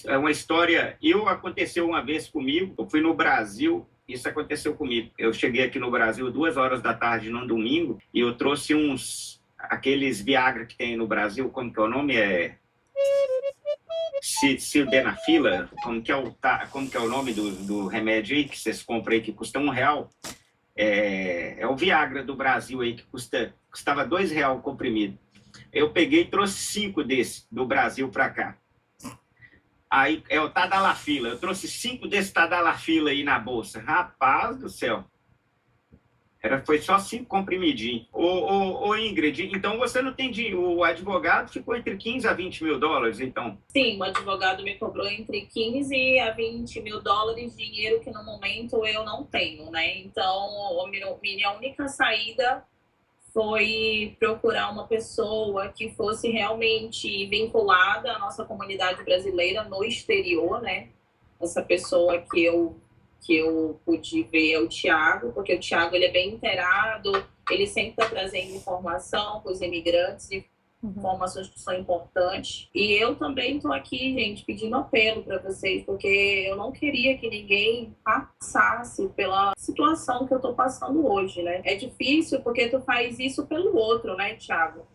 É uma história... Aconteceu uma vez comigo. Eu fui no Brasil... Isso aconteceu comigo. Eu cheguei aqui no Brasil 2h da tarde num domingo e eu trouxe aqueles Viagra que tem no Brasil, como que é o nome? Sildenafila, como que é o nome do remédio aí que vocês compram aí que custa R$1? É o Viagra do Brasil aí que custava R$2 o comprimido. Eu peguei e trouxe 5 desse do Brasil para cá. Aí é o Tadalafila. Eu trouxe 5 desse Tadalafila aí na bolsa. Rapaz do céu. Foi só 5 comprimidinhos. Ô Ingrid, então você não tem dinheiro. O advogado ficou entre 15 a 20 mil dólares, então? Sim, o advogado me cobrou entre 15 a 20 mil dólares, dinheiro que no momento eu não tenho, né? Então, minha única saída foi procurar uma pessoa que fosse realmente vinculada à nossa comunidade brasileira no exterior, né? essa pessoa que eu pude ver é o Thiago, porque o Thiago ele é bem inteirado, ele sempre está trazendo informação para os imigrantes, informações que são importantes. E eu também estou aqui, gente, pedindo apelo para vocês, porque eu não queria que ninguém passasse pela situação que eu estou passando hoje, né? É difícil porque tu faz isso pelo outro, né, Thiago?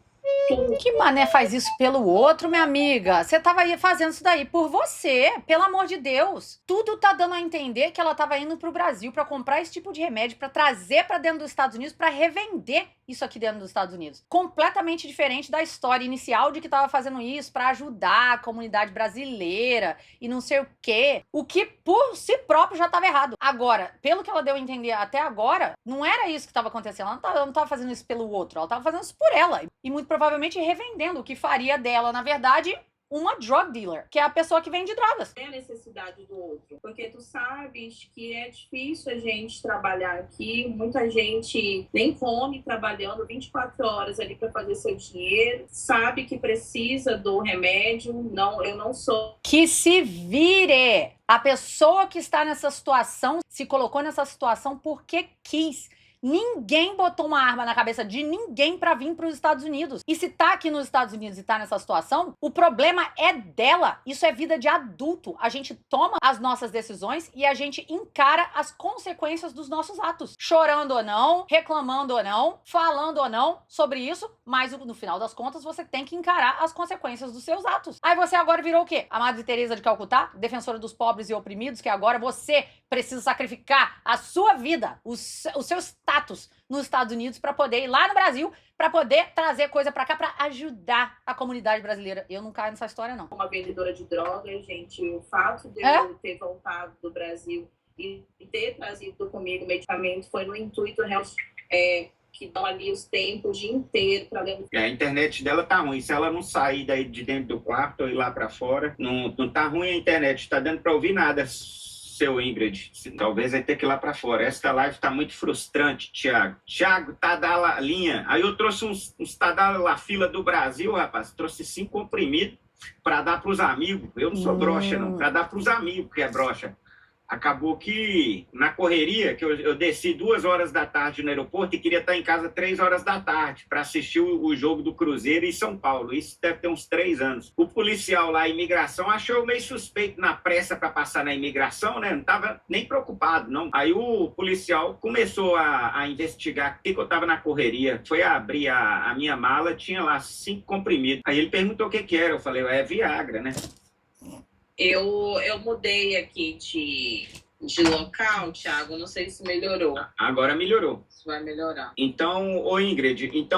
Que mané faz isso pelo outro, minha amiga? Você tava aí fazendo isso daí por você, pelo amor de Deus. Tudo tá dando a entender que ela tava indo pro Brasil pra comprar esse tipo de remédio, pra trazer pra dentro dos Estados Unidos, pra revender isso aqui dentro dos Estados Unidos. Completamente diferente da história inicial de que tava fazendo isso pra ajudar a comunidade brasileira e não sei o quê. O que por si próprio já tava errado. Agora, pelo que ela deu a entender até agora, não era isso que tava acontecendo. Ela não tava fazendo isso pelo outro, ela tava fazendo isso por ela. E muito provavelmente revendendo, o que faria dela, na verdade, uma drug dealer, que é a pessoa que vende drogas. É a necessidade do outro, porque tu sabes que é difícil a gente trabalhar aqui, muita gente nem come trabalhando 24 horas ali para fazer seu dinheiro, sabe que precisa do remédio, não, eu não sou. Que se vire! A pessoa que está nessa situação se colocou nessa situação porque quis. Ninguém botou uma arma na cabeça de ninguém pra vir pros Estados Unidos. E se tá aqui nos Estados Unidos e tá nessa situação, o problema é dela. Isso é vida de adulto. A gente toma as nossas decisões e a gente encara as consequências dos nossos atos. Chorando ou não, reclamando ou não, falando ou não sobre isso, mas no final das contas você tem que encarar as consequências dos seus atos. Aí você agora virou o quê? A Madre Teresa de Calcutá, defensora dos pobres e oprimidos, que agora você precisa sacrificar a sua vida, o seu status nos Estados Unidos para poder ir lá no Brasil, para poder trazer coisa para cá, para ajudar a comunidade brasileira. Eu não caio nessa história, não. Uma vendedora de drogas, gente, o fato de eu ter voltado do Brasil e ter trazido comigo medicamento foi no intuito realmente que dão ali os tempos o dia inteiro para ler. A internet dela tá ruim. Se ela não sair daí de dentro do quarto ou ir lá para fora, não tá ruim a internet, tá dando para ouvir nada. Seu Ingrid, talvez vai ter que ir lá para fora. Esta live tá muito frustrante, Thiago. Thiago, tá da linha. Aí eu trouxe uns tá da fila do Brasil, rapaz. Trouxe 5 comprimidos para dar pros amigos. Eu não sou broxa, não. Para dar pros amigos, que é broxa. Acabou que, na correria, que eu desci 2 horas da tarde no aeroporto e queria estar em casa 3 horas da tarde para assistir o jogo do Cruzeiro em São Paulo. Isso deve ter uns 3 anos. O policial lá, a imigração, achou meio suspeito na pressa para passar na imigração, né? Não estava nem preocupado, não. Aí o policial começou a investigar porque eu estava na correria. Foi abrir a minha mala, tinha lá 5 comprimidos. Aí ele perguntou o que era. Eu falei, é Viagra, né? Eu mudei aqui de local, Thiago, não sei se melhorou. Agora melhorou. Isso vai melhorar. Então, Ingrid,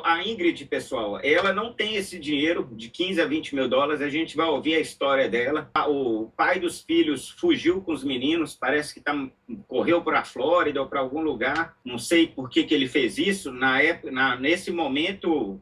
a Ingrid, pessoal, ela não tem esse dinheiro de 15 a 20 mil dólares, a gente vai ouvir a história dela. O pai dos filhos fugiu com os meninos, parece que correu para a Flórida ou para algum lugar, não sei por que ele fez isso. Nesse momento,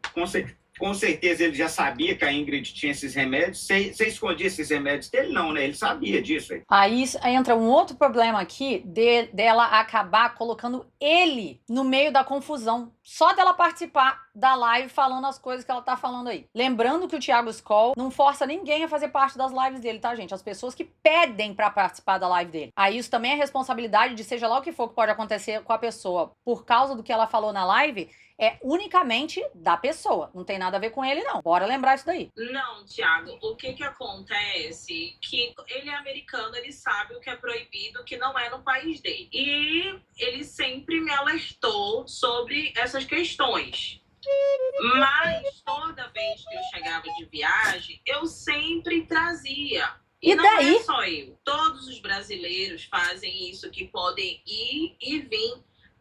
com certeza ele já sabia que a Ingrid tinha esses remédios. Você escondia esses remédios dele? Não, né? Ele sabia disso. Aí entra um outro problema aqui dela acabar colocando ele no meio da confusão. Só dela participar da live falando as coisas que ela tá falando aí. Lembrando que o Thiago Skoll não força ninguém a fazer parte das lives dele, tá, gente? As pessoas que pedem pra participar da live dele. Aí isso também é responsabilidade de seja lá o que for que pode acontecer com a pessoa por causa do que ela falou na live, é unicamente da pessoa. Não tem nada a ver com ele, não. Bora lembrar isso daí. Não, Thiago, o que acontece? Que ele é americano, ele sabe o que é proibido, o que não é no país dele. E ele sempre me alertou sobre essas questões. Mas toda vez que eu chegava de viagem, eu sempre trazia. E não daí? é só eu. Todos os brasileiros fazem isso, que podem ir e vir,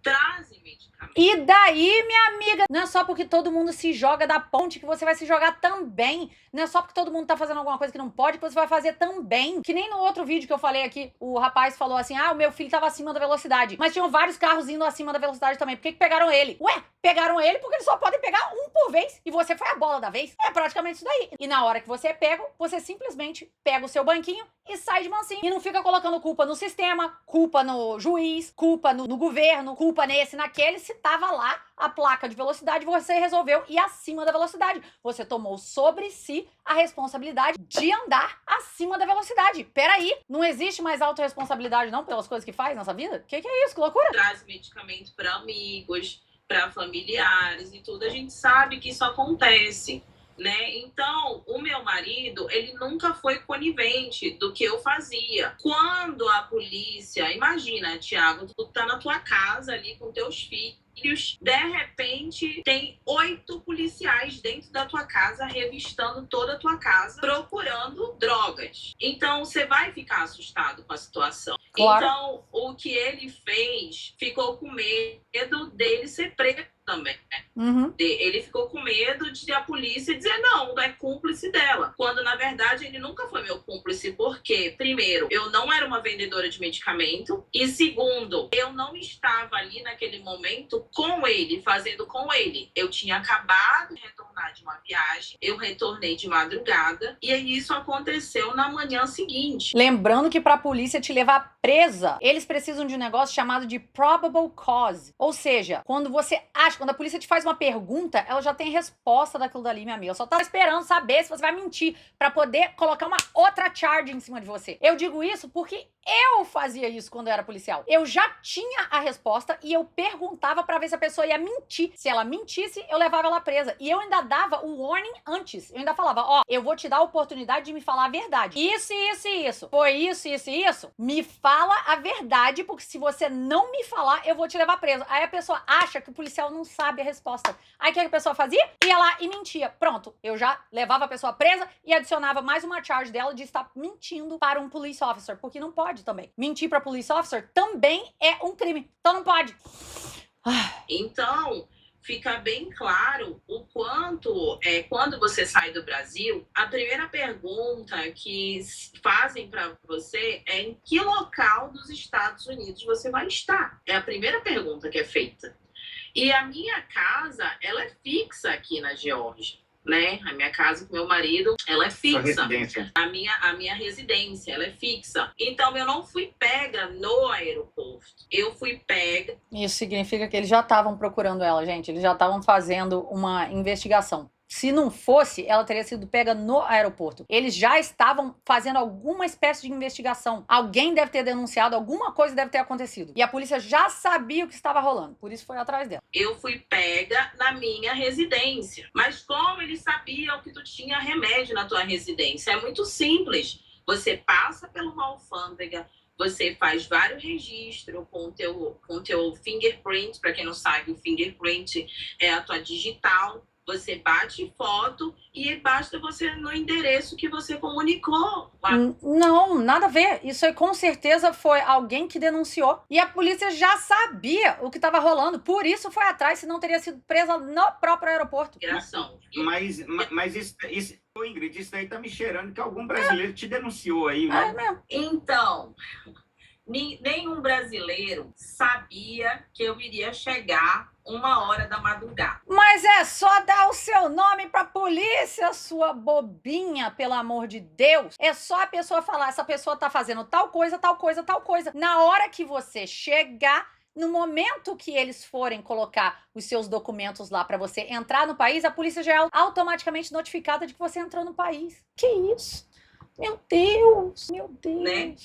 trazem medicamentos. E daí, minha amiga, não é só porque todo mundo se joga da ponte que você vai se jogar também. Não é só porque todo mundo tá fazendo alguma coisa que não pode que você vai fazer também. Que nem no outro vídeo que eu falei aqui, o rapaz falou assim, o meu filho tava acima da velocidade. Mas tinham vários carros indo acima da velocidade também. Por que pegaram ele? Ué, pegaram ele porque eles só podem pegar um por vez e você foi a bola da vez. É praticamente isso daí. E na hora que você é pego, você simplesmente pega o seu banquinho e sai de mansinho. E não fica colocando culpa no sistema, culpa no juiz, culpa no governo, culpa nesse, naquele. Se tava lá a placa de velocidade, você resolveu ir acima da velocidade. Você tomou sobre si a responsabilidade de andar acima da velocidade. Peraí, não existe mais autorresponsabilidade não pelas coisas que faz nessa vida? Que é isso? Que loucura! Traz medicamento para amigos, para familiares e tudo. A gente sabe que isso acontece, né? Então, o meu marido, ele nunca foi conivente do que eu fazia. Quando a polícia, imagina, Thiago, tu tá na tua casa ali com teus filhos, de repente tem 8 policiais dentro da tua casa, revistando toda a tua casa, procurando drogas. Então, você vai ficar assustado com a situação. Claro. Então, o que ele fez, ficou com medo dele ser preso também, né? Uhum. Ele ficou com medo de a polícia dizer não é cúmplice dela. Quando, na verdade, ele nunca foi meu cúmplice, porque, primeiro, eu não era uma vendedora de medicamento, e segundo, eu não estava ali naquele momento com ele, fazendo com ele. Eu tinha acabado de retornar de uma viagem, eu retornei de madrugada, e aí isso aconteceu na manhã seguinte. Lembrando que para a polícia te levar presa, eles precisam de um negócio chamado de probable cause. Ou seja, quando você acha, quando a polícia te faz uma pergunta, ela já tem resposta daquilo dali, minha amiga. Eu só tava esperando saber se você vai mentir para poder colocar uma outra charge em cima de você. Eu digo isso porque eu fazia isso quando eu era policial. Eu já tinha a resposta e eu perguntava pra ver se a pessoa ia mentir. Se ela mentisse, eu levava ela presa. E eu ainda dava o warning antes. Eu ainda falava, ó, eu vou te dar a oportunidade de me falar a verdade. Isso, isso e isso. Foi isso, isso e isso. Me fala a verdade, porque se você não me falar, eu vou te levar preso. Aí a pessoa acha que o policial não sabe a resposta. Aí o que a pessoa fazia? Ia lá e mentia. Pronto, eu já levava a pessoa presa e adicionava mais uma charge dela de estar mentindo para um police officer, porque não pode também. Mentir para police officer também é um crime. Então não pode. Então, fica bem claro o quanto, quando você sai do Brasil, a primeira pergunta que fazem para você é em que local dos Estados Unidos você vai estar. É a primeira pergunta que é feita. E a minha casa, ela é fixa aqui na Geórgia, né? A minha casa com meu marido, ela é fixa. Sua residência. A minha residência, ela é fixa. Então, eu não fui pega no aeroporto. Eu fui pega... Isso significa que eles já estavam procurando ela, gente. Eles já estavam fazendo uma investigação. Se não fosse, ela teria sido pega no aeroporto. Eles já estavam fazendo alguma espécie de investigação. Alguém deve ter denunciado, alguma coisa deve ter acontecido. E a polícia já sabia o que estava rolando. Por isso foi atrás dela. Eu fui pega na minha residência. Mas como eles sabiam que tu tinha remédio na tua residência? É muito simples. Você passa pela uma alfândega, você faz vários registros com o teu fingerprint. Para quem não sabe, o fingerprint é a tua digital. Você bate foto e basta você no endereço que você comunicou. Não, nada a ver. Isso aí com certeza foi alguém que denunciou. E a polícia já sabia o que estava rolando. Por isso foi atrás, senão teria sido presa no próprio aeroporto. Mas isso, Ingrid, isso daí tá me cheirando que algum brasileiro te denunciou aí, né? É mesmo. Então... nenhum brasileiro sabia que eu iria chegar 1h da madrugada. Mas é só dar o seu nome pra polícia, sua bobinha, pelo amor de Deus. É só a pessoa falar, essa pessoa tá fazendo tal coisa, tal coisa, tal coisa. Na hora que você chegar, no momento que eles forem colocar os seus documentos lá pra você entrar no país, a polícia já é automaticamente notificada de que você entrou no país. Que isso? Meu Deus, meu Deus. Né?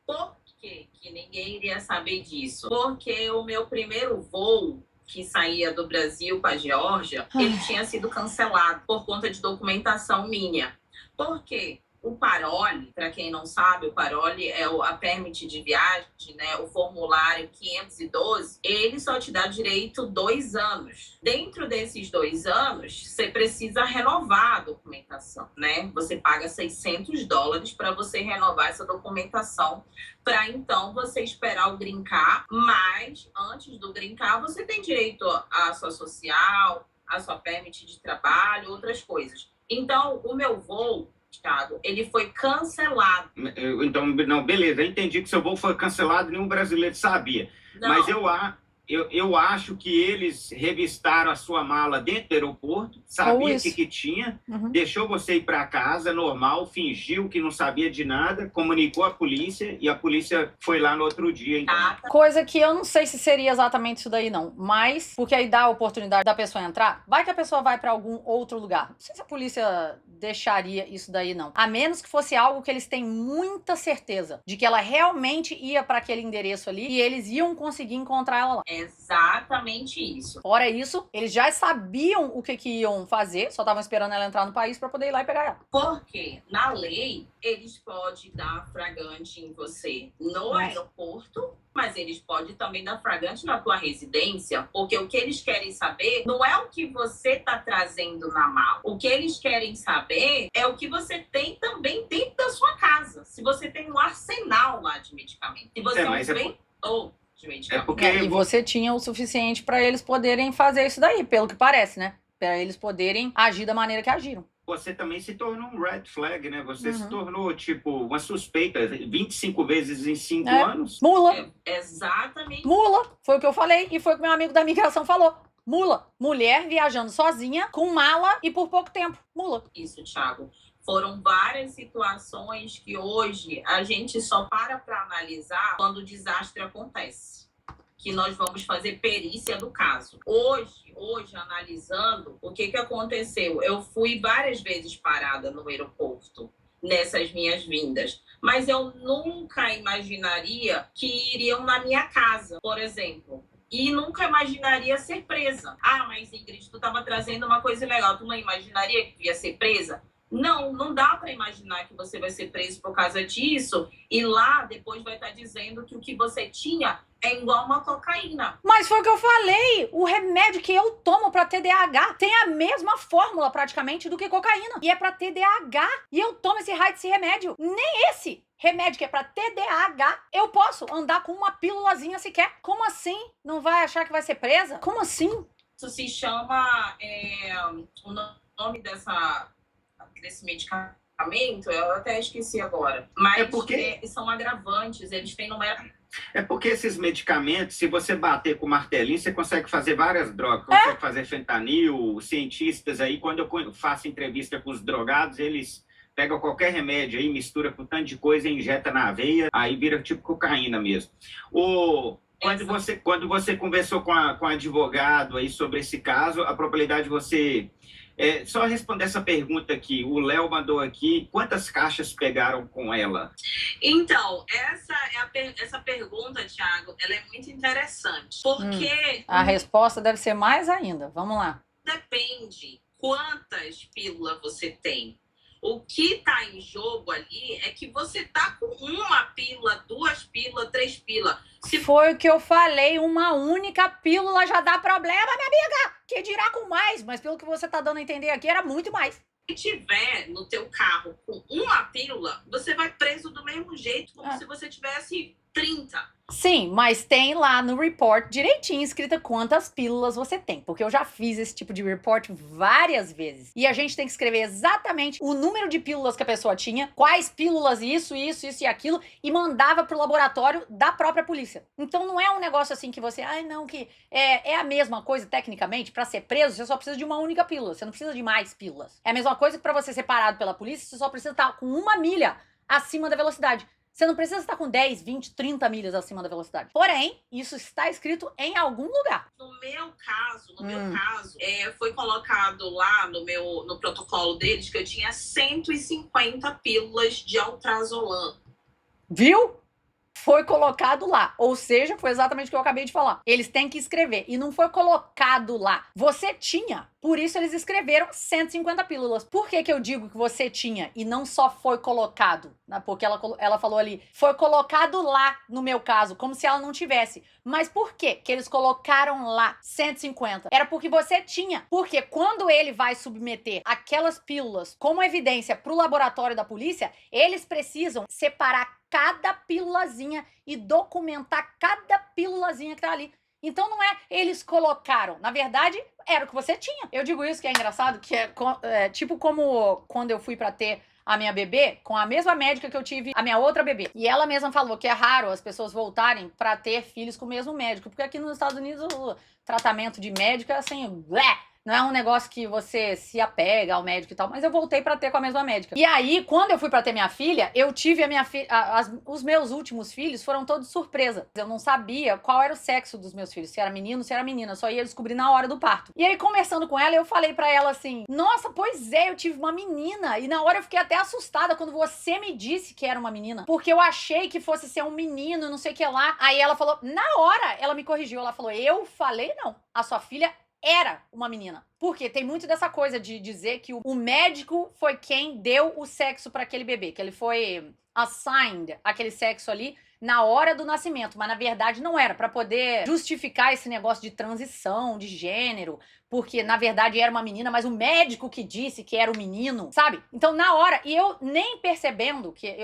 Por que ninguém iria saber disso? Porque o meu primeiro voo, que saía do Brasil para a Geórgia, ele tinha sido cancelado por conta de documentação minha. Por quê? O Parole, para quem não sabe, o Parole é a permit de viagem, né? O formulário 512, ele só te dá direito 2 anos. Dentro desses 2 anos, você precisa renovar a documentação, né? Você paga $600 para você renovar essa documentação, para então você esperar o green card, mas antes do green card você tem direito à sua social, à sua permit de trabalho, outras coisas. Então, o meu voo, Thiago, ele foi cancelado. Então, não, beleza, eu entendi que seu voo foi cancelado e nenhum brasileiro sabia. Não. Mas eu acho que eles revistaram a sua mala dentro do aeroporto, sabia o que tinha, deixou você ir para casa, normal, fingiu que não sabia de nada, comunicou à polícia e a polícia foi lá no outro dia. Então. Coisa que eu não sei se seria exatamente isso daí, não. Mas, porque aí dá a oportunidade da pessoa entrar, vai que a pessoa vai para algum outro lugar. Não sei se a polícia deixaria isso daí, não. A menos que fosse algo que eles têm muita certeza de que ela realmente ia para aquele endereço ali e eles iam conseguir encontrar ela lá. Exatamente isso. Fora isso, eles já sabiam o que iam fazer, só estavam esperando ela entrar no país para poder ir lá e pegar ela. Porque, na lei, eles podem dar flagrante em você no aeroporto, mas eles podem também dar flagrante na tua residência, porque o que eles querem saber não é o que você está trazendo na mala. O que eles querem saber é o que você tem também dentro da sua casa. Se você tem um arsenal lá de medicamento. Se você de medicamento. Porque e você tinha o suficiente para eles poderem fazer isso daí, pelo que parece, né? Para eles poderem agir da maneira que agiram. Você também se tornou um red flag, né? Você se tornou, tipo, uma suspeita 25 vezes em 5 anos. Mula. Exatamente. Mula. Foi o que eu falei e foi o que meu amigo da migração falou. Mula. Mulher viajando sozinha, com mala e por pouco tempo. Mula. Isso, Thiago. Foram várias situações que hoje a gente só para analisar quando o desastre acontece. Que nós vamos fazer perícia do caso. Hoje analisando o que aconteceu, eu fui várias vezes parada no aeroporto nessas minhas vindas, mas eu nunca imaginaria que iriam na minha casa, por exemplo. E nunca imaginaria ser presa. Ah, mas Ingrid, tu estava trazendo uma coisa legal, tu não imaginaria que ia ser presa? Não dá para imaginar que você vai ser preso por causa disso e lá depois vai estar dizendo que o que você tinha é igual uma cocaína. Mas foi o que eu falei, o remédio que eu tomo para TDAH tem a mesma fórmula praticamente do que cocaína e é para TDAH e eu tomo esse raio desse remédio. Nem esse remédio que é para TDAH eu posso andar com uma pílulazinha sequer. Como assim? Não vai achar que vai ser presa? Como assim? Isso se chama o nome desse medicamento, eu até esqueci agora. Mas são agravantes, eles têm número. É porque esses medicamentos, se você bater com o martelinho, você consegue fazer várias drogas. Consegue fazer fentanil, os cientistas aí, quando eu faço entrevista com os drogados, eles pegam qualquer remédio aí, mistura com tanto de coisa e injeta na veia, aí vira tipo cocaína mesmo. Quando você conversou com o advogado aí sobre esse caso, a probabilidade de você... só responder essa pergunta aqui. O Léo mandou aqui. Quantas caixas pegaram com ela? Então, essa pergunta, Thiago, ela é muito interessante. Porque... A resposta deve ser mais ainda. Vamos lá. Depende quantas pílulas você tem. O que está em jogo ali é que você tá com uma pílula, 2 pílulas, 3 pílulas. Foi o que eu falei, uma única pílula já dá problema, minha amiga! Que dirá com mais, mas pelo que você tá dando a entender aqui, era muito mais. Se tiver no teu carro com uma pílula, você vai preso do mesmo jeito, como se você tivesse 30. Sim, mas tem lá no report direitinho escrita quantas pílulas você tem, porque eu já fiz esse tipo de report várias vezes. E a gente tem que escrever exatamente o número de pílulas que a pessoa tinha, quais pílulas, isso e aquilo, e mandava pro laboratório da própria polícia. Então não é um negócio assim que você, que é a mesma coisa tecnicamente, pra ser preso você só precisa de uma única pílula, você não precisa de mais pílulas. É a mesma coisa que pra você ser parado pela polícia, você só precisa estar com 1 milha acima da velocidade. Você não precisa estar com 10, 20, 30 milhas acima da velocidade. Porém, isso está escrito em algum lugar. No meu caso, foi colocado lá no protocolo deles que eu tinha 150 pílulas de alprazolam. Viu? Foi colocado lá. Ou seja, foi exatamente o que eu acabei de falar. Eles têm que escrever. E não foi colocado lá. Você tinha. Por isso eles escreveram 150 pílulas. Por que eu digo que você tinha e não só foi colocado? Porque ela falou ali, foi colocado lá, no meu caso, como se ela não tivesse. Mas por que eles colocaram lá 150? Era porque você tinha. Porque quando ele vai submeter aquelas pílulas como evidência pro laboratório da polícia, eles precisam separar cada pílulazinha e documentar cada pílulazinha que tá ali. Então não é eles colocaram. Na verdade, era o que você tinha. Eu digo isso que é engraçado, que é tipo como quando eu fui pra ter a minha bebê com a mesma médica que eu tive a minha outra bebê. E ela mesma falou que é raro as pessoas voltarem pra ter filhos com o mesmo médico, porque aqui nos Estados Unidos o tratamento de médico é assim, blé, não é um negócio que você se apega ao médico e tal, mas eu voltei pra ter com a mesma médica. E aí, quando eu fui pra ter minha filha, eu tive a minha filha, os meus últimos filhos foram todos surpresa. Eu não sabia qual era o sexo dos meus filhos, se era menino, se era menina, só ia descobrir na hora do parto. E aí, conversando com ela, eu falei pra ela assim, nossa, pois é, eu tive uma menina, e na hora eu fiquei até assustada quando você me disse que era uma menina, porque eu achei que fosse ser um menino, não sei o que lá. Aí ela falou, na hora, ela me corrigiu, ela falou, eu falei não, a sua filha era uma menina. Porque tem muito dessa coisa de dizer que o médico foi quem deu o sexo para aquele bebê, que ele foi assigned aquele sexo ali na hora do nascimento, mas na verdade não era, para poder justificar esse negócio de transição, de gênero, porque na verdade era uma menina, mas o médico que disse que era o menino, sabe? Então na hora, e eu nem percebendo que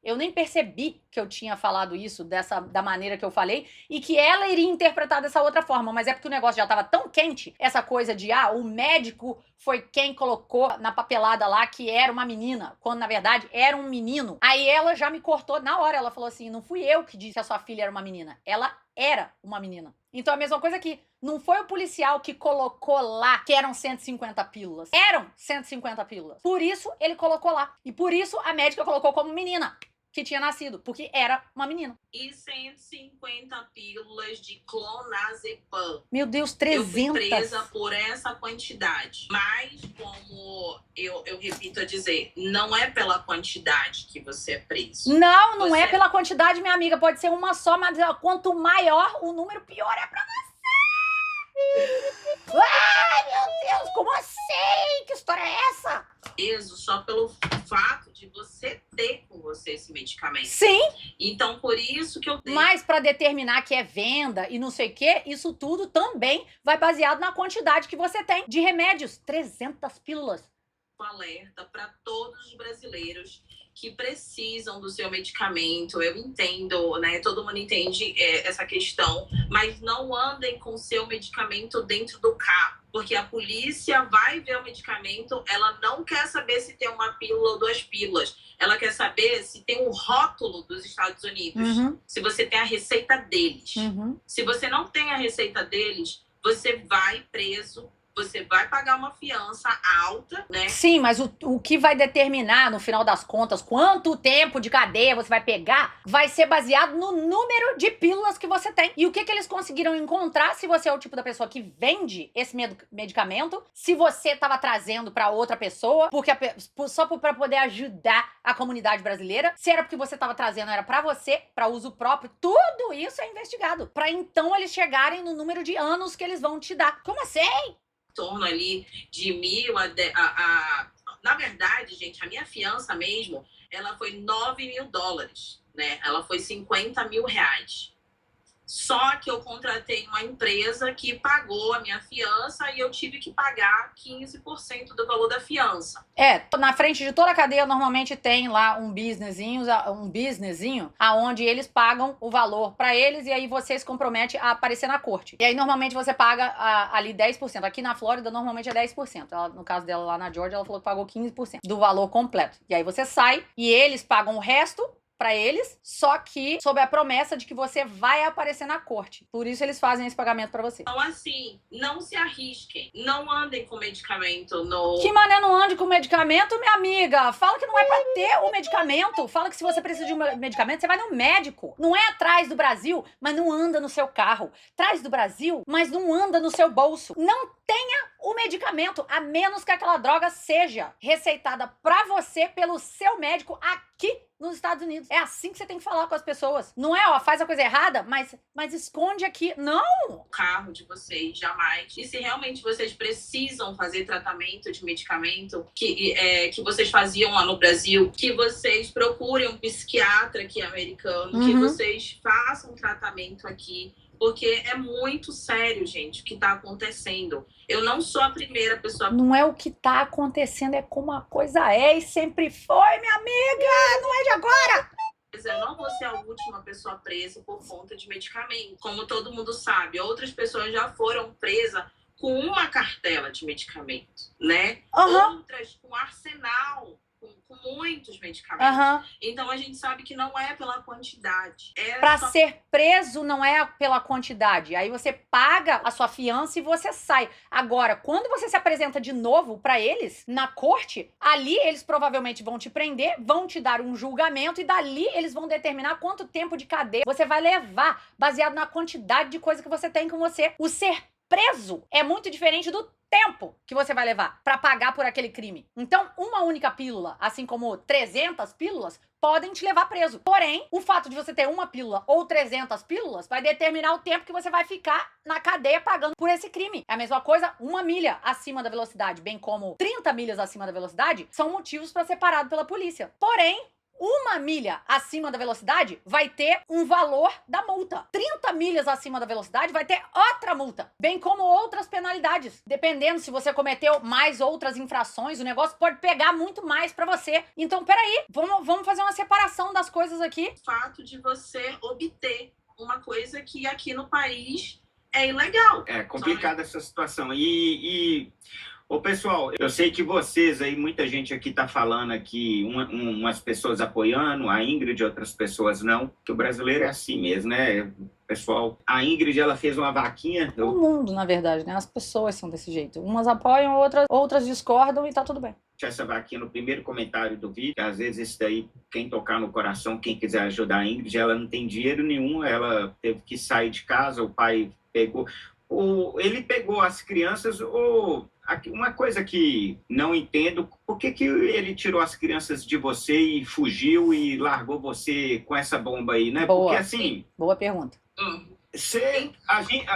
eu nem percebi que eu tinha falado isso da maneira que eu falei e que ela iria interpretar dessa outra forma, mas é porque o negócio já tava tão quente, essa coisa de, o médico foi quem colocou na papelada lá que era uma menina, quando na verdade era um menino. Aí ela já me cortou na hora, ela falou assim, não fui eu que disse que a sua filha era uma menina, ela era uma menina. Então a mesma coisa aqui, não foi o policial que colocou lá que eram 150 pílulas, eram 150 pílulas. Por isso ele colocou lá, e por isso a médica colocou como menina que tinha nascido, porque era uma menina. E 150 pílulas de clonazepam. Meu Deus, 300! Eu fui presa por essa quantidade. Mas, como eu repito a dizer, não é pela quantidade que você é preso. Não é pela quantidade, minha amiga. Pode ser uma só, mas quanto maior o número, pior é pra você. Ai, meu Deus, como assim? Que história é essa? Preso só pelo fato de você ter com você esse medicamento. Sim. Então, por isso que eu tenho... Mas para determinar que é venda e não sei o quê, isso tudo também vai baseado na quantidade que você tem de remédios. 300 pílulas. Alerta para todos os brasileiros que precisam do seu medicamento. Eu entendo, né? Todo mundo entende essa questão, mas não andem com o seu medicamento dentro do carro, porque a polícia vai ver o medicamento, ela não quer saber se tem uma pílula ou 2 pílulas, ela quer saber se tem um rótulo dos Estados Unidos, se você tem a receita deles. Se você não tem a receita deles, você vai preso, você vai pagar uma fiança alta, né? Sim, mas o que vai determinar, no final das contas, quanto tempo de cadeia você vai pegar, vai ser baseado no número de pílulas que você tem. E o que eles conseguiram encontrar, se você é o tipo da pessoa que vende esse medicamento, se você estava trazendo para outra pessoa, porque só para poder ajudar a comunidade brasileira, se era porque você estava trazendo, era para você, para uso próprio, tudo isso é investigado. Para então eles chegarem no número de anos que eles vão te dar. Como assim? Torno ali de 1.000 na verdade, gente, a minha fiança mesmo, ela foi $9.000, né? Ela foi R$50.000. Só que eu contratei uma empresa que pagou a minha fiança e eu tive que pagar 15% do valor da fiança. Na frente de toda a cadeia normalmente tem lá um businessinho aonde eles pagam o valor pra eles e aí você se compromete a aparecer na corte. E aí normalmente você paga ali 10%. Aqui na Flórida normalmente é 10%. Ela, no caso dela lá na Georgia, ela falou que pagou 15% do valor completo. E aí você sai e eles pagam o resto pra eles, só que sob a promessa de que você vai aparecer na corte. Por isso eles fazem esse pagamento pra você. Então assim, não se arrisquem. Não andem com medicamento no... Que mané não ande com medicamento, minha amiga? Fala que não é pra ter o medicamento. Fala que se você precisa de um medicamento, você vai no médico. Não é atrás do Brasil, mas não anda no seu carro. Traz do Brasil, mas não anda no seu bolso. Não tenha o medicamento, a menos que aquela droga seja receitada pra você pelo seu médico aqui nos Estados Unidos. É assim que você tem que falar com as pessoas. Não é, faz a coisa errada, mas esconde aqui. Não! O carro de vocês, jamais. E se realmente vocês precisam fazer tratamento de medicamento que vocês faziam lá no Brasil, que vocês procurem um psiquiatra aqui americano, que vocês façam tratamento aqui. Porque é muito sério, gente, o que tá acontecendo. Eu não sou a primeira pessoa... Não é o que tá acontecendo, é como a coisa é e sempre foi, minha amiga! Não é de agora! Eu não vou ser a última pessoa presa por conta de medicamento. Como todo mundo sabe, outras pessoas já foram presas com uma cartela de medicamento, né? Outras com arsenal, com muitos medicamentos. Aham. Então a gente sabe que não é pela quantidade. Pra ser preso não é pela quantidade. Aí você paga a sua fiança e você sai. Agora, quando você se apresenta de novo pra eles, na corte, ali eles provavelmente vão te prender, vão te dar um julgamento e dali eles vão determinar quanto tempo de cadeia você vai levar, baseado na quantidade de coisa que você tem com você. O ser preso é muito diferente do tempo que você vai levar pra pagar por aquele crime. Então, uma única pílula, assim como 300 pílulas, podem te levar preso. Porém, o fato de você ter uma pílula ou 300 pílulas vai determinar o tempo que você vai ficar na cadeia pagando por esse crime. É a mesma coisa, 1 milha acima da velocidade, bem como 30 milhas acima da velocidade, são motivos para ser parado pela polícia. Porém, 1 milha acima da velocidade vai ter um valor da multa. 30 milhas acima da velocidade vai ter outra multa. Bem como outras penalidades. Dependendo se você cometeu mais outras infrações, o negócio pode pegar muito mais pra você. Então, peraí, vamos fazer uma separação das coisas aqui. O fato de você obter uma coisa que aqui no país é ilegal. É complicada essa situação. Ô, pessoal, eu sei que vocês aí, muita gente aqui tá falando aqui, umas pessoas apoiando, a Ingrid, outras pessoas não, que o brasileiro é assim mesmo, né? Pessoal, a Ingrid, ela fez uma vaquinha. O mundo, na verdade, né? As pessoas são desse jeito. Umas apoiam, outras discordam e tá tudo bem. Essa vaquinha no primeiro comentário do vídeo, que às vezes isso daí, quem tocar no coração, quem quiser ajudar a Ingrid, ela não tem dinheiro nenhum, ela teve que sair de casa, o pai pegou... Ele pegou as crianças, uma coisa que não entendo, por que ele tirou as crianças de você e fugiu e largou você com essa bomba aí, né? Boa. Porque assim... Boa pergunta.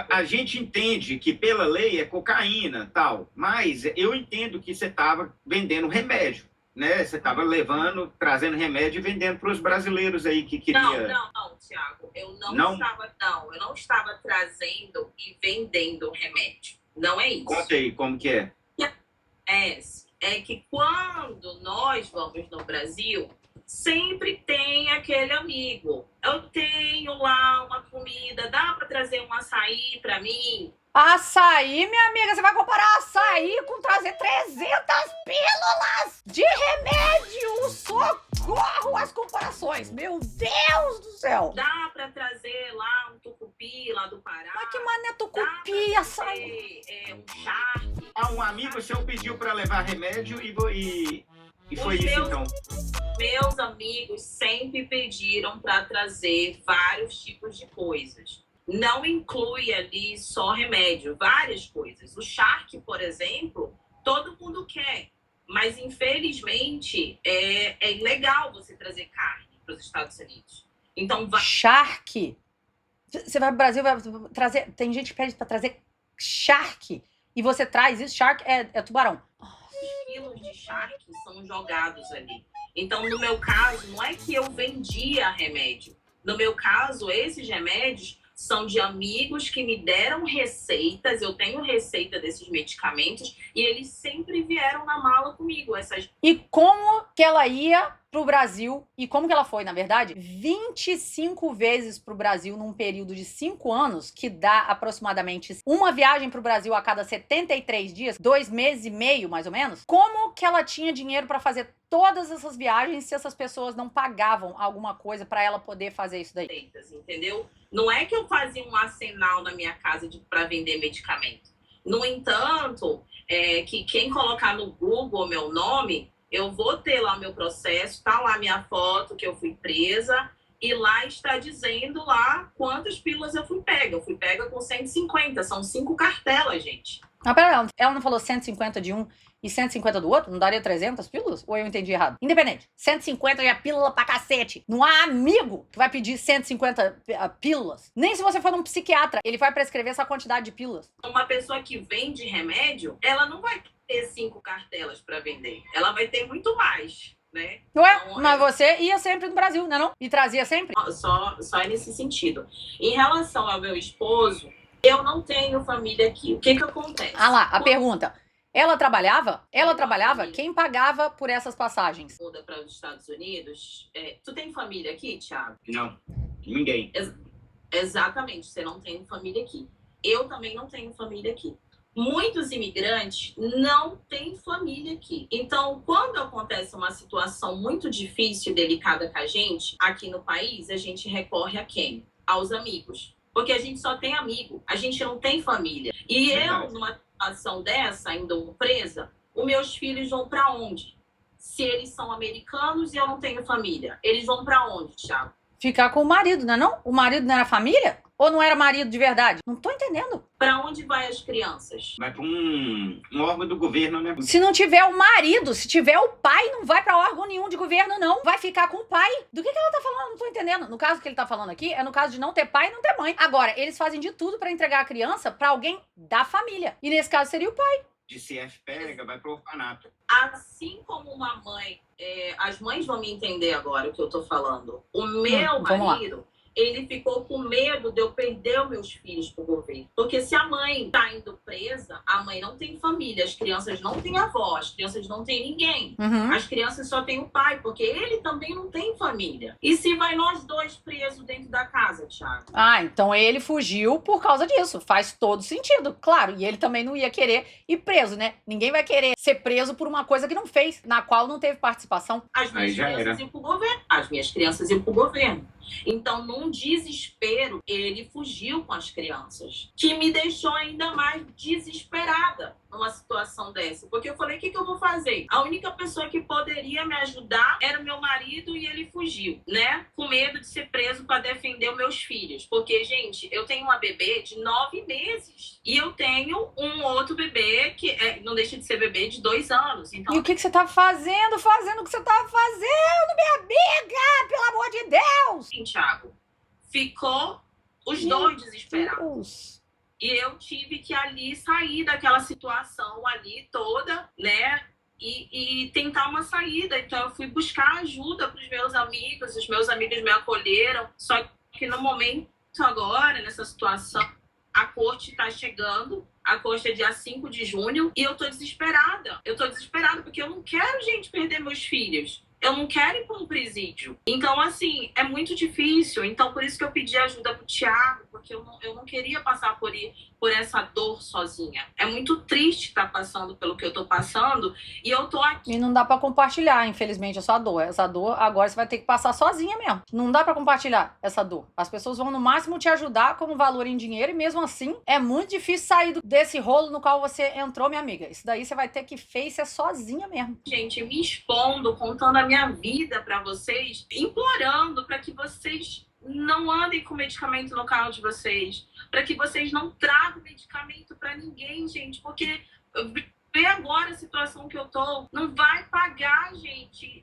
A gente entende que pela lei é cocaína tal, mas eu entendo que você estava vendendo remédio, né? Você estava trazendo remédio e vendendo para os brasileiros aí que queria... Não, Thiago. Eu não estava trazendo e vendendo remédio. Não é isso. Conta aí como que é. É que quando nós vamos no Brasil, sempre tem aquele amigo. Eu tenho lá uma comida, dá para trazer um açaí para mim? Açaí, minha amiga, você vai comparar açaí com trazer 300 pílulas de remédio? Socorro as comparações, meu Deus do céu. Dá pra trazer lá um tucupi lá do Pará. Mas que mané tucupi, açaí? Um charque. Um amigo seu pediu para levar remédio e foi isso então. Meus amigos sempre pediram para trazer vários tipos de coisas. Não inclui ali só remédio, várias coisas. O charque, por exemplo, todo mundo quer. Mas, infelizmente, é ilegal você trazer carne para os Estados Unidos. Então, charque? Você vai pro Brasil, vai trazer... Tem gente que pede para trazer charque. E você traz isso, charque é tubarão. Os quilos de charque são jogados ali. Então, no meu caso, não é que eu vendia remédio. No meu caso, esses remédios são de amigos que me deram receitas, eu tenho receita desses medicamentos e eles sempre vieram na mala comigo. E como que ela ia pro Brasil, e como que ela foi, na verdade? 25 vezes pro Brasil num período de 5 anos, que dá aproximadamente uma viagem pro Brasil a cada 73 dias, 2 meses e meio, mais ou menos. Como que ela tinha dinheiro para fazer todas essas viagens se essas pessoas não pagavam alguma coisa para ela poder fazer isso daí? Entendeu? Não é que eu fazia um arsenal na minha casa para vender medicamento. No entanto, que quem colocar no Google meu nome, eu vou ter lá o meu processo, tá lá minha foto que eu fui presa e lá está dizendo lá quantas pílulas eu fui pega. Eu fui pega com 150, são 5 cartelas, gente. Ah, pera, ela não falou 150 de um e 150 do outro? Não daria 300 pílulas? Ou eu entendi errado? Independente, 150 já é pílula pra cacete. Não há amigo que vai pedir 150 pílulas. Nem se você for num psiquiatra, ele vai prescrever essa quantidade de pílulas. Uma pessoa que vende remédio, ela não vai ter 5 cartelas para vender. Ela vai ter muito mais, né? Ué, então, mas você ia sempre no Brasil, não é não? E trazia sempre? Só nesse sentido. Em relação ao meu esposo, eu não tenho família aqui. O que acontece? Ah lá, a pergunta. Ela trabalhava? Ela trabalhava? Quem pagava por essas passagens? Muda para os Estados Unidos. Tu tem família aqui, Thiago? Não, ninguém. Exatamente, você não tem família aqui. Eu também não tenho família aqui. muitos imigrantes não têm família aqui. Então, quando acontece uma situação muito difícil e delicada com a gente, aqui no país, a gente recorre a quem? Aos amigos. Porque a gente só tem amigo, a gente não tem família. E eu, numa situação dessa, indo presa, os meus filhos vão para onde? Se eles são americanos e eu não tenho família, eles vão para onde, Thiago? Ficar com o marido, não é não? O marido não era família? Ou não era marido de verdade? Não tô entendendo. Para onde vai as crianças? Vai para um órgão do governo, né? Se não tiver o marido, se tiver o pai, não vai pra órgão nenhum de governo, não. Vai ficar com o pai. Do que ela tá falando? Não tô entendendo. No caso que ele tá falando aqui, é no caso de não ter pai e não ter mãe. Agora, eles fazem de tudo pra entregar a criança pra alguém da família. E nesse caso seria o pai. De CF pega, vai pro orfanato. Assim como uma mãe, as mães vão me entender agora o que eu tô falando. O meu marido, ele ficou com medo de eu perder os meus filhos pro governo. Porque se a mãe tá indo presa, a mãe não tem família, as crianças não têm avó, as crianças não têm ninguém. As crianças só têm o pai, porque ele também não tem família. E se vai nós dois presos dentro da casa, Thiago? Ah, então ele fugiu por causa disso. Faz todo sentido, claro. E ele também não ia querer ir preso, né? Ninguém vai querer ser preso por uma coisa que não fez, na qual não teve participação. As minhas crianças iam pro governo. As minhas crianças iam pro governo. Então, num desespero, ele fugiu com as crianças, que me deixou ainda mais desesperada numa situação dessa. Porque eu falei, o que eu vou fazer? A única pessoa que poderia me ajudar era o meu marido e ele fugiu, né? Com medo de ser preso para defender os meus filhos. Porque, gente, eu tenho uma bebê de 9 meses e eu tenho um outro bebê que não deixa de ser bebê de 2 anos. Então... E o que você tá fazendo? Fazendo o que você tava fazendo, minha amiga? Pelo amor de Deus! Sim, Thiago. Ficou os dois desesperados. E eu tive que ali sair daquela situação ali toda, né? E tentar uma saída. Então eu fui buscar ajuda para os meus amigos. Os meus amigos me acolheram. Só que no momento agora, nessa situação, a corte está chegando. A corte é dia 5 de junho. E eu tô desesperada. Eu tô desesperada porque eu não quero, gente, perder meus filhos. Eu não quero ir para um presídio. Então, assim, é muito difícil. Então, por isso que eu pedi ajuda pro Thiago, porque eu não queria passar por essa dor sozinha. É muito triste estar passando pelo que eu tô passando e eu tô aqui. E não dá pra compartilhar, infelizmente, a sua dor. Essa dor, agora você vai ter que passar sozinha mesmo. Não dá pra compartilhar essa dor. As pessoas vão, no máximo, te ajudar como valor em dinheiro e, mesmo assim, é muito difícil sair desse rolo no qual você entrou, minha amiga. Isso daí você vai ter que face sozinha mesmo. Gente, me expondo, contando a minha vida pra vocês, implorando pra que vocês não andem com medicamento no carro de vocês, para que vocês não tragam medicamento para ninguém, gente, porque vê agora a situação que eu tô, não vai pagar, gente.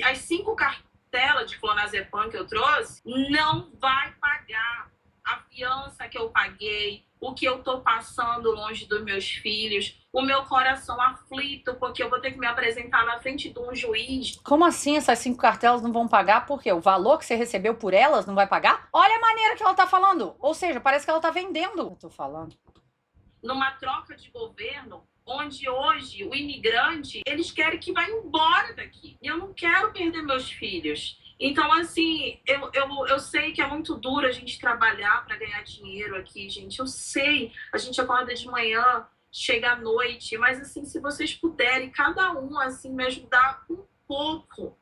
As 5 cartelas de clonazepam que eu trouxe, não vai pagar a fiança que eu paguei, o que eu tô passando longe dos meus filhos, o meu coração aflito, porque eu vou ter que me apresentar na frente de um juiz. Como assim essas 5 cartelas não vão pagar? Por quê? O valor que você recebeu por elas não vai pagar? Olha a maneira que ela tá falando. Ou seja, parece que ela tá vendendo. Eu tô falando. Numa troca de governo, onde hoje o imigrante, eles querem que vá embora daqui. E eu não quero perder meus filhos. Então, assim, eu sei que é muito duro a gente trabalhar para ganhar dinheiro aqui, gente. Eu sei, a gente acorda de manhã, chega à noite, mas, assim, se vocês puderem, cada um, assim, me ajudar um pouco,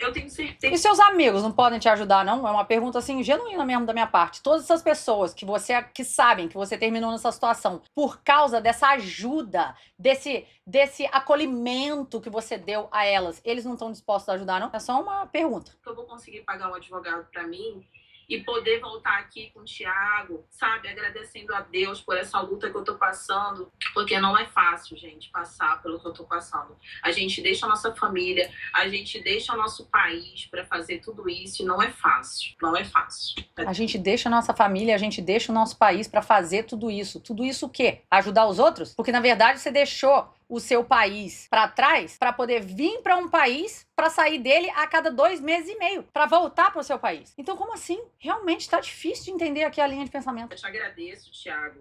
eu tenho certeza. E seus amigos não podem te ajudar, não? É uma pergunta, assim, genuína mesmo da minha parte. Todas essas pessoas que sabem que você terminou nessa situação por causa dessa ajuda, desse acolhimento que você deu a elas, eles não estão dispostos a ajudar, não? É só uma pergunta. Eu vou conseguir pagar um advogado para mim e poder voltar aqui com o Thiago, sabe? Agradecendo a Deus por essa luta que eu tô passando, porque não é fácil, gente, passar pelo que eu tô passando. A gente deixa a nossa família, a gente deixa o nosso país para fazer tudo isso e não é fácil, não é fácil. A gente deixa a nossa família, a gente deixa o nosso país para fazer tudo isso. Tudo isso o quê? Ajudar os outros? Porque, na verdade, você deixou o seu país para trás para poder vir para um país para sair dele a cada 2 meses e meio, para voltar para o seu país. Então, como assim? Realmente está difícil de entender aqui a linha de pensamento. Eu te agradeço, Thiago,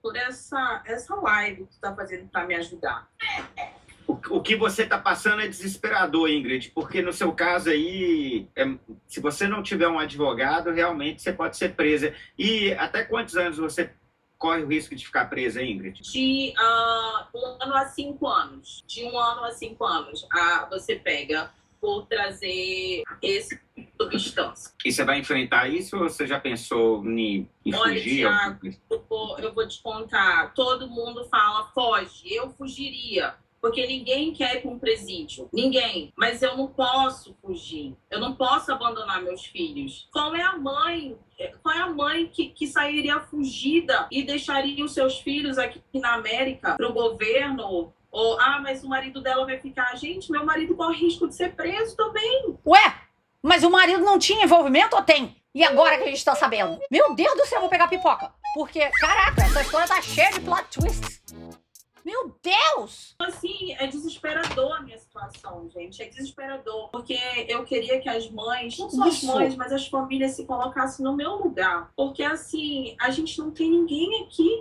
por essa live que tu tá fazendo para me ajudar. O que você está passando é desesperador, Ingrid, porque no seu caso aí, se você não tiver um advogado, realmente você pode ser presa. E até quantos anos você corre o risco de ficar presa, Ingrid? De 1 ano a 5 anos. De 1 ano a 5 anos. Você pega por trazer esse tipo de substância. E você vai enfrentar isso ou você já pensou em Olha, fugir? Thiago, eu vou te contar. Todo mundo fala, foge. Eu fugiria. Porque ninguém quer ir para um presídio. Ninguém. Mas eu não posso fugir. Eu não posso abandonar meus filhos. Qual é a mãe que sairia fugida e deixaria os seus filhos aqui na América para o governo? Ou, mas o marido dela vai ficar... Gente, meu marido corre risco de ser preso também. Ué, mas o marido não tinha envolvimento ou tem? E agora que a gente tá sabendo? Meu Deus do céu, eu vou pegar pipoca. Porque, caraca, essa história tá cheia de plot twists. Meu Deus! Assim, é desesperador a minha situação, gente. É desesperador. Porque eu queria que as mães, não só as mães, mas as famílias se colocassem no meu lugar. Porque, assim, a gente não tem ninguém aqui.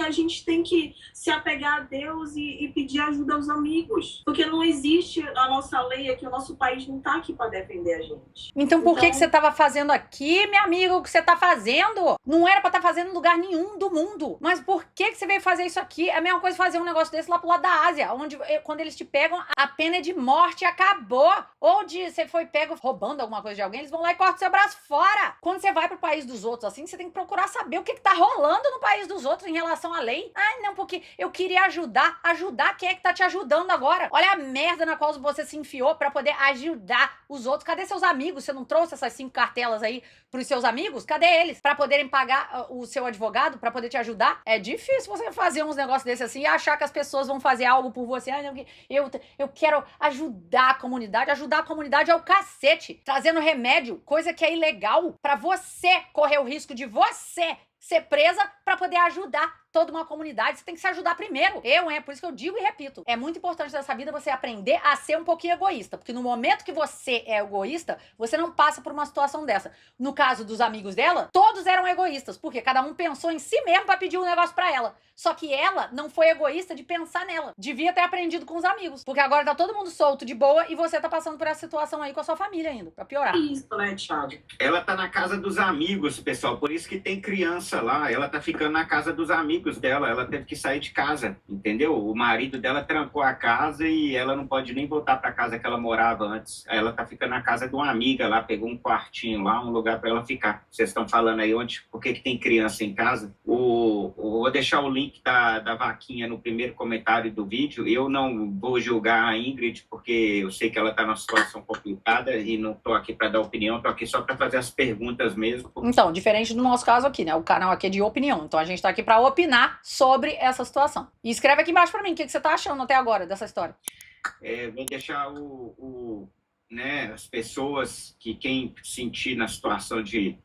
A gente tem que se apegar a Deus e pedir ajuda aos amigos. Porque não existe a nossa lei aqui, o nosso país não tá aqui para defender a gente. Então por que você tava fazendo aqui, minha amiga, o que você tá fazendo? Não era pra estar fazendo em lugar nenhum do mundo. Mas por que você veio fazer isso aqui? É a mesma coisa fazer um negócio desse lá pro lado da Ásia, onde quando eles te pegam, a pena é de morte e acabou. Ou de você foi pego roubando alguma coisa de alguém, eles vão lá e cortam seu braço fora. Quando você vai pro país dos outros assim, você tem que procurar saber o que tá rolando no país dos outros em relação à lei. Ai, não, porque eu queria ajudar. Ajudar quem é que tá te ajudando agora? Olha a merda na qual você se enfiou pra poder ajudar os outros. Cadê seus amigos? Você não trouxe essas 5 cartelas aí pros seus amigos? Cadê eles? Pra poderem pagar o seu advogado, pra poder te ajudar? É difícil você fazer uns negócios desses assim e achar que as pessoas vão fazer algo por você. Ai, não, eu quero ajudar a comunidade é o cacete. Trazendo remédio, coisa que é ilegal, pra você correr o risco de você ser presa pra poder ajudar toda uma comunidade. Você tem que se ajudar primeiro. Por isso que eu digo e repito, é muito importante nessa vida você aprender a ser um pouquinho egoísta, porque no momento que você é egoísta, você não passa por uma situação dessa. No caso dos amigos dela, todos eram egoístas, porque cada um pensou em si mesmo pra pedir um negócio pra ela. Só que ela não foi egoísta de pensar nela. Devia ter aprendido com os amigos, porque agora tá todo mundo solto, de boa, e você tá passando por essa situação aí com a sua família ainda, pra piorar. Isso, né, Thiago? Ela tá na casa dos amigos, pessoal, por isso que tem criança lá. Ela tá ficando na casa dos amigos dela, ela teve que sair de casa, entendeu? O marido dela trancou a casa e ela não pode nem voltar para casa que ela morava antes. Ela tá ficando na casa de uma amiga lá, pegou um quartinho lá, um lugar para ela ficar. Vocês estão falando aí por que tem criança em casa? Vou deixar o link da vaquinha no primeiro comentário do vídeo. Eu não vou julgar a Ingrid, porque eu sei que ela tá numa situação complicada e não tô aqui para dar opinião, tô aqui só para fazer as perguntas mesmo. Então, diferente do nosso caso aqui, né? O canal aqui é de opinião, então a gente tá aqui para opinar sobre essa situação. E escreve aqui embaixo para mim o que você tá achando até agora dessa história. Vou deixar as pessoas que quem sentir na situação de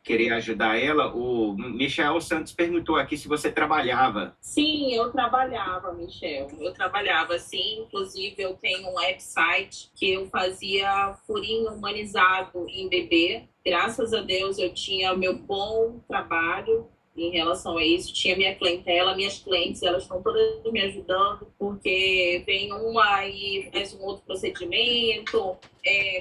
querer ajudar ela. O Michel Santos perguntou aqui se você trabalhava. Sim, eu trabalhava, Michel. Eu trabalhava, sim. Inclusive, eu tenho um website que eu fazia furinho humanizado em bebê. Graças a Deus, eu tinha meu bom trabalho em relação a isso. Tinha minha clientela, minhas clientes, elas estão todas me ajudando, porque vem uma e faz um outro procedimento,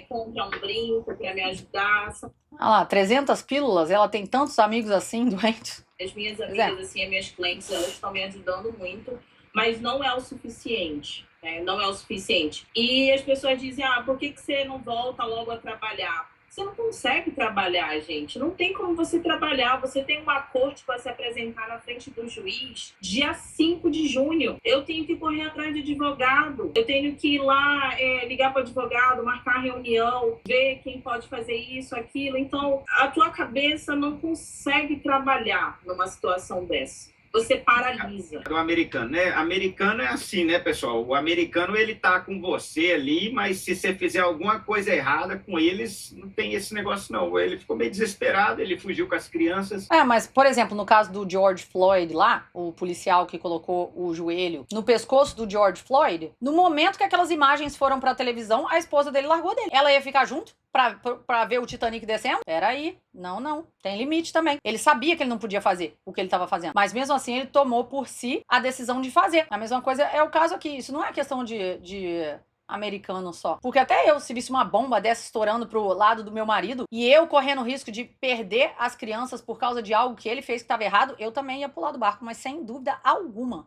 compra um brinco para me ajudar. Olha lá, 300 pílulas, ela tem tantos amigos assim, doentes. As minhas amigas, assim, as minhas clientes, elas estão me ajudando muito, mas não é o suficiente, né? Não é o suficiente. E as pessoas dizem, por que você não volta logo a trabalhar? Você não consegue trabalhar, gente. Não tem como você trabalhar. Você tem uma corte para se apresentar na frente do juiz dia 5 de junho. Eu tenho que correr atrás de advogado. Eu tenho que ir lá, ligar para o advogado, marcar reunião, ver quem pode fazer isso, aquilo. Então, a tua cabeça não consegue trabalhar numa situação dessa. Você paralisa. O americano, né? Americano é assim, né, pessoal? O americano, ele tá com você ali, mas se você fizer alguma coisa errada com eles, não tem esse negócio, não. Ele ficou meio desesperado, ele fugiu com as crianças. Mas, por exemplo, no caso do George Floyd lá, o policial que colocou o joelho no pescoço do George Floyd, no momento que aquelas imagens foram pra televisão, a esposa dele largou dele. Ela ia ficar junto? Pra ver o Titanic descendo? Peraí. Não. Tem limite também. Ele sabia que ele não podia fazer o que ele estava fazendo. Mas mesmo assim, ele tomou por si a decisão de fazer. A mesma coisa é o caso aqui. Isso não é questão de americano só. Porque até eu, se visse uma bomba dessa estourando pro lado do meu marido, e eu correndo o risco de perder as crianças por causa de algo que ele fez que estava errado, eu também ia pular do barco, mas sem dúvida alguma.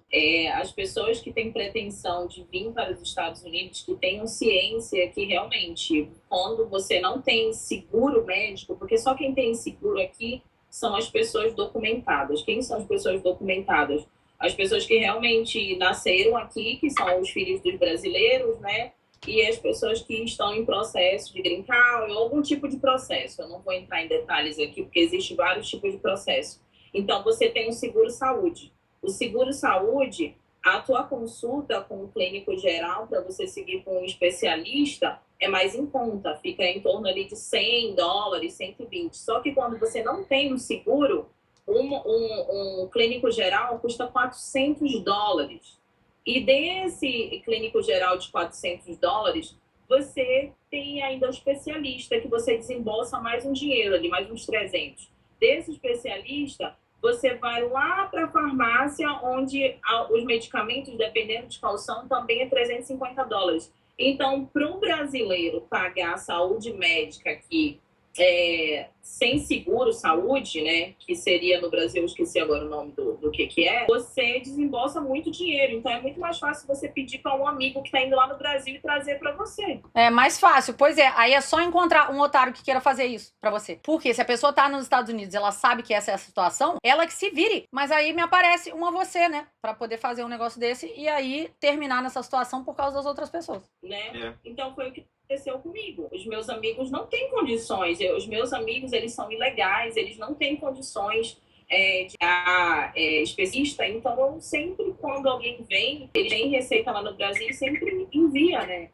As pessoas que têm pretensão de vir para os Estados Unidos, que tenham ciência que realmente, quando você não tem seguro médico, porque só quem tem seguro aqui são as pessoas documentadas. Quem são as pessoas documentadas? As pessoas que realmente nasceram aqui, que são os filhos dos brasileiros, né? E as pessoas que estão em processo de green card, ou algum tipo de processo. Eu não vou entrar em detalhes aqui, porque existem vários tipos de processo. Então, você tem o seguro-saúde. O seguro-saúde, a tua consulta com o clínico geral, para você seguir com um especialista, é mais em conta. Fica em torno ali de $100, 120. Só que quando você não tem um seguro, um clínico geral custa $400. E desse clínico geral de $400, você tem ainda o especialista, que você desembolsa mais um dinheiro ali, mais uns 300. Desse especialista, você vai lá para a farmácia, onde os medicamentos, dependendo de qual são, também é $350. Então, para um brasileiro pagar a saúde médica aqui, sem seguro-saúde, né, que seria no Brasil, eu esqueci agora o nome do que é, você desembolsa muito dinheiro. Então é muito mais fácil você pedir para um amigo que está indo lá no Brasil e trazer para você. É mais fácil, pois é. Aí é só encontrar um otário que queira fazer isso pra você. Porque se a pessoa tá nos Estados Unidos, ela sabe que essa é a situação, ela que se vire. Mas aí me aparece uma você, né, pra poder fazer um negócio desse e aí terminar nessa situação por causa das outras pessoas. Né? Então foi o que aconteceu comigo. Os meus amigos não têm condições. Os meus amigos, eles são ilegais, eles não têm condições de especialista. Então, eu sempre, quando alguém vem, ele tem receita lá no Brasil, sempre envia, né,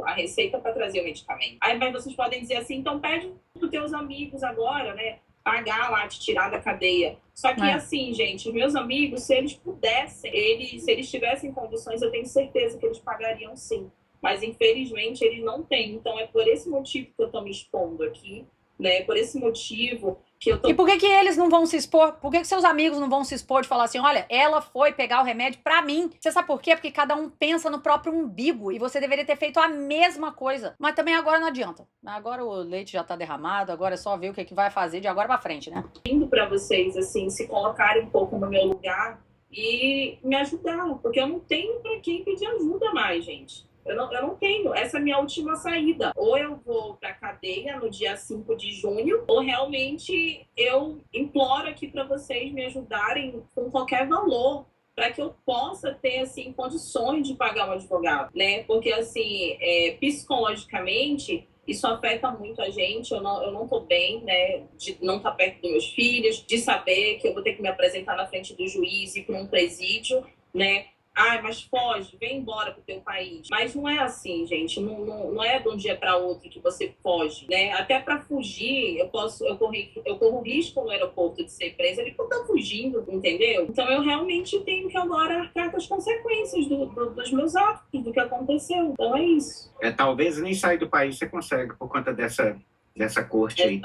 a receita para trazer o medicamento. Aí mas vocês podem dizer assim, então pede para os teus amigos agora, né, pagar lá, te tirar da cadeia. Só que assim, gente, os meus amigos, se eles pudessem, se eles tivessem condições, eu tenho certeza que eles pagariam sim. Mas, infelizmente, eles não têm. Então, é por esse motivo que eu estou me expondo aqui, né? Por esse motivo que eu tô... E por que eles não vão se expor? Por que seus amigos não vão se expor de falar assim, olha, ela foi pegar o remédio pra mim? Você sabe por quê? Porque cada um pensa no próprio umbigo e você deveria ter feito a mesma coisa. Mas também agora não adianta. Agora o leite já tá derramado, agora é só ver o que vai fazer de agora pra frente, né? Indo pra vocês, assim, se colocarem um pouco no meu lugar e me ajudar. Porque eu não tenho pra quem pedir ajuda mais, gente. Eu não tenho. Essa é a minha última saída. Ou eu vou para a cadeia no dia 5 de junho, ou realmente eu imploro aqui para vocês me ajudarem com qualquer valor, para que eu possa ter, assim, condições de pagar um advogado, né? Porque, assim, psicologicamente, isso afeta muito a gente. Eu não tô bem, né? De não estar perto dos meus filhos, de saber que eu vou ter que me apresentar na frente do juiz e para um presídio, né? Ai, mas foge, vem embora pro teu país. Mas não é assim, gente. Não é de um dia para outro que você foge, né? Até para fugir, eu corro risco no aeroporto de ser presa. Ele não tá fugindo, entendeu? Então eu realmente tenho que agora arcar com as consequências dos meus atos, do que aconteceu. Então é isso. Talvez nem sair do país você consegue por conta dessa corte aí.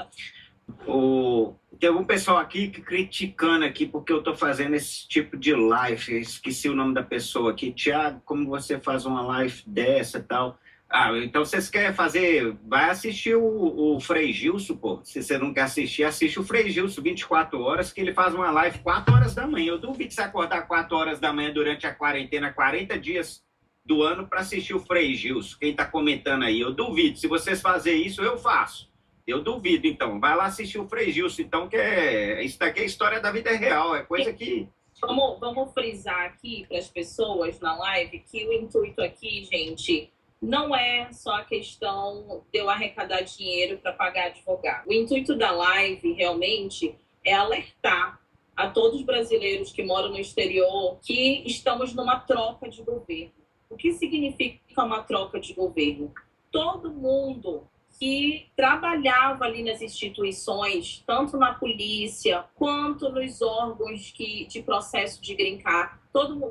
Tem algum pessoal aqui que criticando aqui porque eu estou fazendo esse tipo de live. Esqueci o nome da pessoa aqui. Tiago, como você faz uma live dessa e tal? Então vocês querem fazer... Vai assistir o Frei Gilson, pô. Se você não quer assistir, assiste o Frei Gilson 24 horas, que ele faz uma live 4 horas da manhã. Eu duvido você acordar 4 horas da manhã durante a quarentena, 40 dias do ano, para assistir o Frei Gilson. Quem está comentando aí? Eu duvido. Se vocês fazerem isso, eu faço. Eu duvido, então. Vai lá assistir o Frei Gilson, então, que isso daqui é história da vida real, é coisa que... Vamos frisar aqui para as pessoas na live que o intuito aqui, gente, não é só a questão de eu arrecadar dinheiro para pagar advogado. O intuito da live, realmente, é alertar a todos os brasileiros que moram no exterior que estamos numa troca de governo. O que significa uma troca de governo? Todo mundo que trabalhava ali nas instituições, tanto na polícia quanto nos órgãos de processo de green card.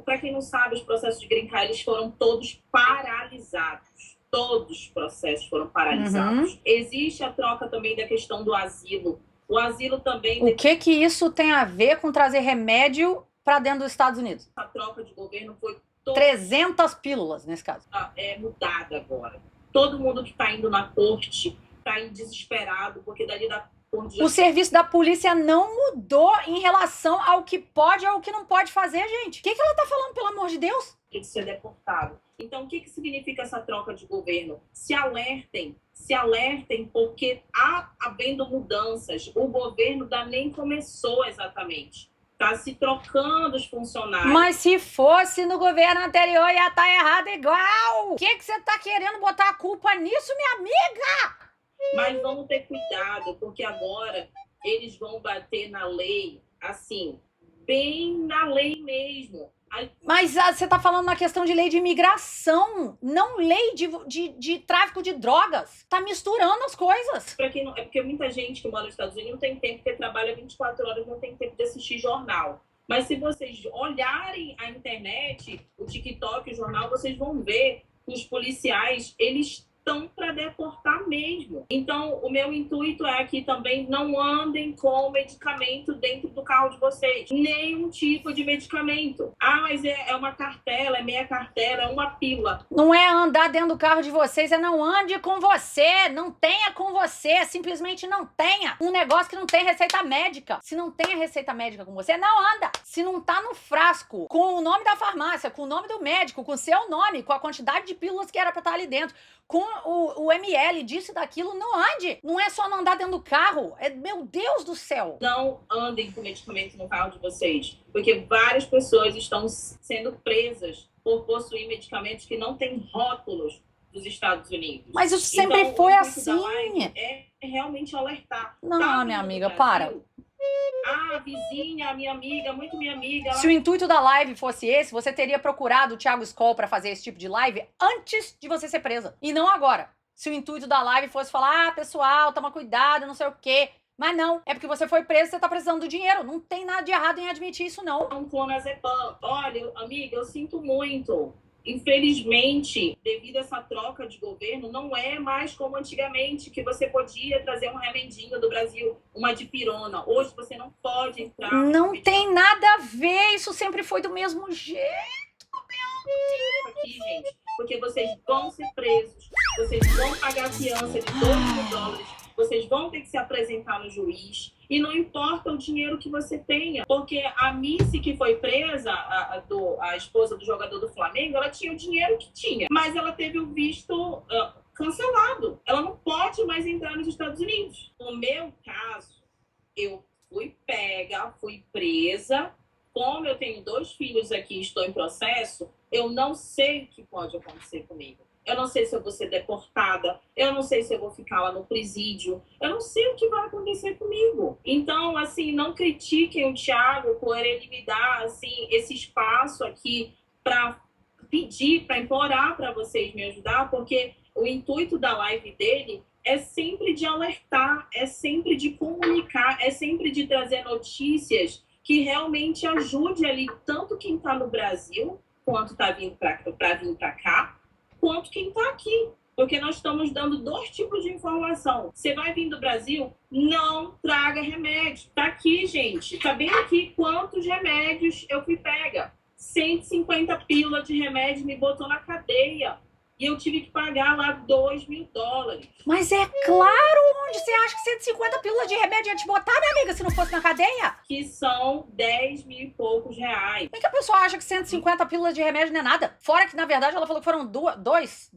Para quem não sabe, os processos de green card, eles foram todos paralisados. Todos os processos foram paralisados. Uhum. Existe a troca também da questão do asilo. O asilo também... O que isso tem a ver com trazer remédio para dentro dos Estados Unidos? A troca de governo foi 300 pílulas, nesse caso. É mudada agora. Todo mundo que está indo na corte está desesperado, porque dali da corte... O serviço da polícia não mudou em relação ao que pode ou ao que não pode fazer, gente. O que ela tá falando, pelo amor de Deus? Tem que ser deportado. Então, o que significa essa troca de governo? Se alertem, porque havendo mudanças, o governo ainda nem começou exatamente. Está se trocando os funcionários. Mas se fosse no governo anterior, ia estar errado igual. O que você tá querendo botar a culpa nisso, minha amiga? Mas vamos ter cuidado, porque agora eles vão bater na lei, assim, bem na lei mesmo. Mas você tá falando na questão de lei de imigração, não lei de tráfico de drogas. Tá misturando as coisas. Pra quem não, é porque muita gente que mora nos Estados Unidos não tem tempo, porque trabalha 24 horas, não tem tempo de assistir jornal. Mas se vocês olharem a internet, o TikTok, o jornal, vocês vão ver que os policiais, eles estão para deportar mesmo. Então, o meu intuito é que também não andem com medicamento dentro do carro de vocês. Nenhum tipo de medicamento. Ah, mas é uma cartela, é meia cartela, é uma pílula. Não é andar dentro do carro de vocês, é não ande com você. Não tenha com você, simplesmente não tenha. Um negócio que não tem receita médica. Se não tem a receita médica com você, não anda. Se não tá no frasco, com o nome da farmácia, com o nome do médico, com o seu nome, com a quantidade de pílulas que era pra estar ali dentro, com o ml disso e daquilo, não ande. Não é só não andar dentro do carro. Meu Deus do céu. Não andem com medicamento no carro de vocês, porque várias pessoas estão sendo presas por possuir medicamentos que não têm rótulos dos Estados Unidos. Mas isso sempre então, foi o intuito assim. da live é realmente alertar. Não, Tá minha vindo amiga, do para. Brasil? A vizinha, a minha amiga, muito minha amiga. Se o intuito da live fosse esse, você teria procurado o Thiago Skoll pra fazer esse tipo de live antes de você ser presa. E não agora. Se o intuito da live fosse falar, pessoal, toma cuidado, não sei o quê. Mas não, é porque você foi preso e você tá precisando do dinheiro. Não tem nada de errado em admitir isso, não. Um clonazepam. Olha, amiga, eu sinto muito. Infelizmente, devido a essa troca de governo, não é mais como antigamente, que você podia trazer um remedinho do Brasil, uma dipirona. Hoje você não pode entrar... Não tem nada a ver, isso sempre foi do mesmo jeito. Aqui, gente, porque vocês vão ser presos, vocês vão pagar a fiança de $2.000, vocês vão ter que se apresentar no juiz, e não importa o dinheiro que você tenha, porque a Missy, que foi presa, a esposa do jogador do Flamengo, ela tinha o dinheiro que tinha, mas ela teve o visto cancelado, ela não pode mais entrar nos Estados Unidos. No meu caso, eu fui pega, fui presa. Como eu tenho 2 filhos aqui e estou em processo, eu não sei o que pode acontecer comigo. Eu não sei se eu vou ser deportada, eu não sei se eu vou ficar lá no presídio, eu não sei o que vai acontecer comigo. Então, assim, não critiquem o Thiago por ele me dar, assim, esse espaço aqui para pedir, para implorar para vocês me ajudar, porque o intuito da live dele é sempre de alertar, é sempre de comunicar, é sempre de trazer notícias que realmente ajude ali tanto quem está no Brasil, quanto está vindo para vir para cá, quanto quem está aqui. Porque nós estamos dando 2 tipos de informação. Você vai vir do Brasil, não traga remédio. Tá aqui, gente. Tá bem aqui quantos remédios eu fui pega. 150 pílulas de remédio me botou na cadeia. E eu tive que pagar lá $2.000. Mas é claro, onde você acha que 150 pílulas de remédio ia te botar, minha amiga, se não fosse na cadeia? Que são 10 mil e poucos reais. Por que a pessoa acha que 150 pílulas de remédio não é nada? Fora que, na verdade, ela falou que foram dois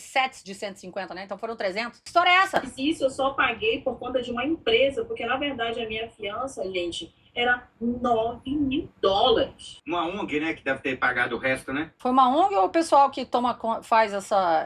sets de 150, né? Então foram 300. Que história é essa? Mas isso eu só paguei por conta de uma empresa, porque, na verdade, a minha fiança, gente, era $9.000. Uma ONG, né, que deve ter pagado o resto, né? Foi uma ONG ou o pessoal que faz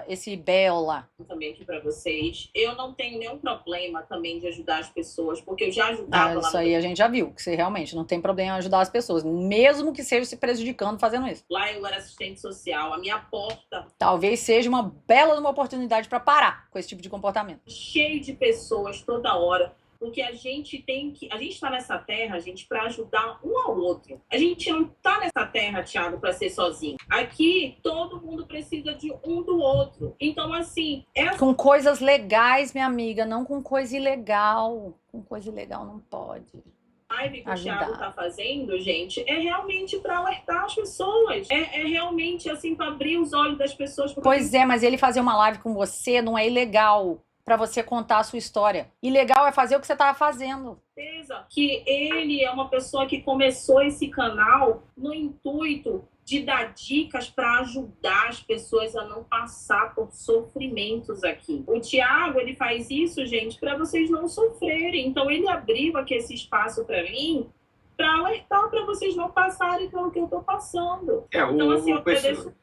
esse bail lá? Também aqui para vocês. Eu não tenho nenhum problema também de ajudar as pessoas, porque eu já ajudava lá. Isso aí a gente já viu, que você realmente não tem problema em ajudar as pessoas, mesmo que seja se prejudicando fazendo isso. Lá eu era assistente social, a minha porta... Talvez seja uma bela oportunidade para parar com esse tipo de comportamento. Cheio de pessoas toda hora. Porque a gente está nessa terra, gente, para ajudar um ao outro. A gente não está nessa terra, Thiago, para ser sozinho. Aqui, todo mundo precisa de um do outro. Então, assim... Com coisas legais, minha amiga, não com coisa ilegal. Com coisa ilegal não pode. live que o Ajudar. Thiago tá fazendo, gente, é realmente para alertar as pessoas. É realmente, assim, para abrir os olhos das pessoas. Pois é, mas ele fazer uma live com você não é ilegal pra você contar a sua história. Ilegal é fazer o que você tava fazendo. Certeza que ele é uma pessoa que começou esse canal no intuito de dar dicas para ajudar as pessoas a não passar por sofrimentos aqui. O Thiago, ele faz isso, gente, para vocês não sofrerem. Então, ele abriu aqui esse espaço para mim, para alertar para vocês não passarem pelo que eu tô passando. Então, assim, eu agradeço.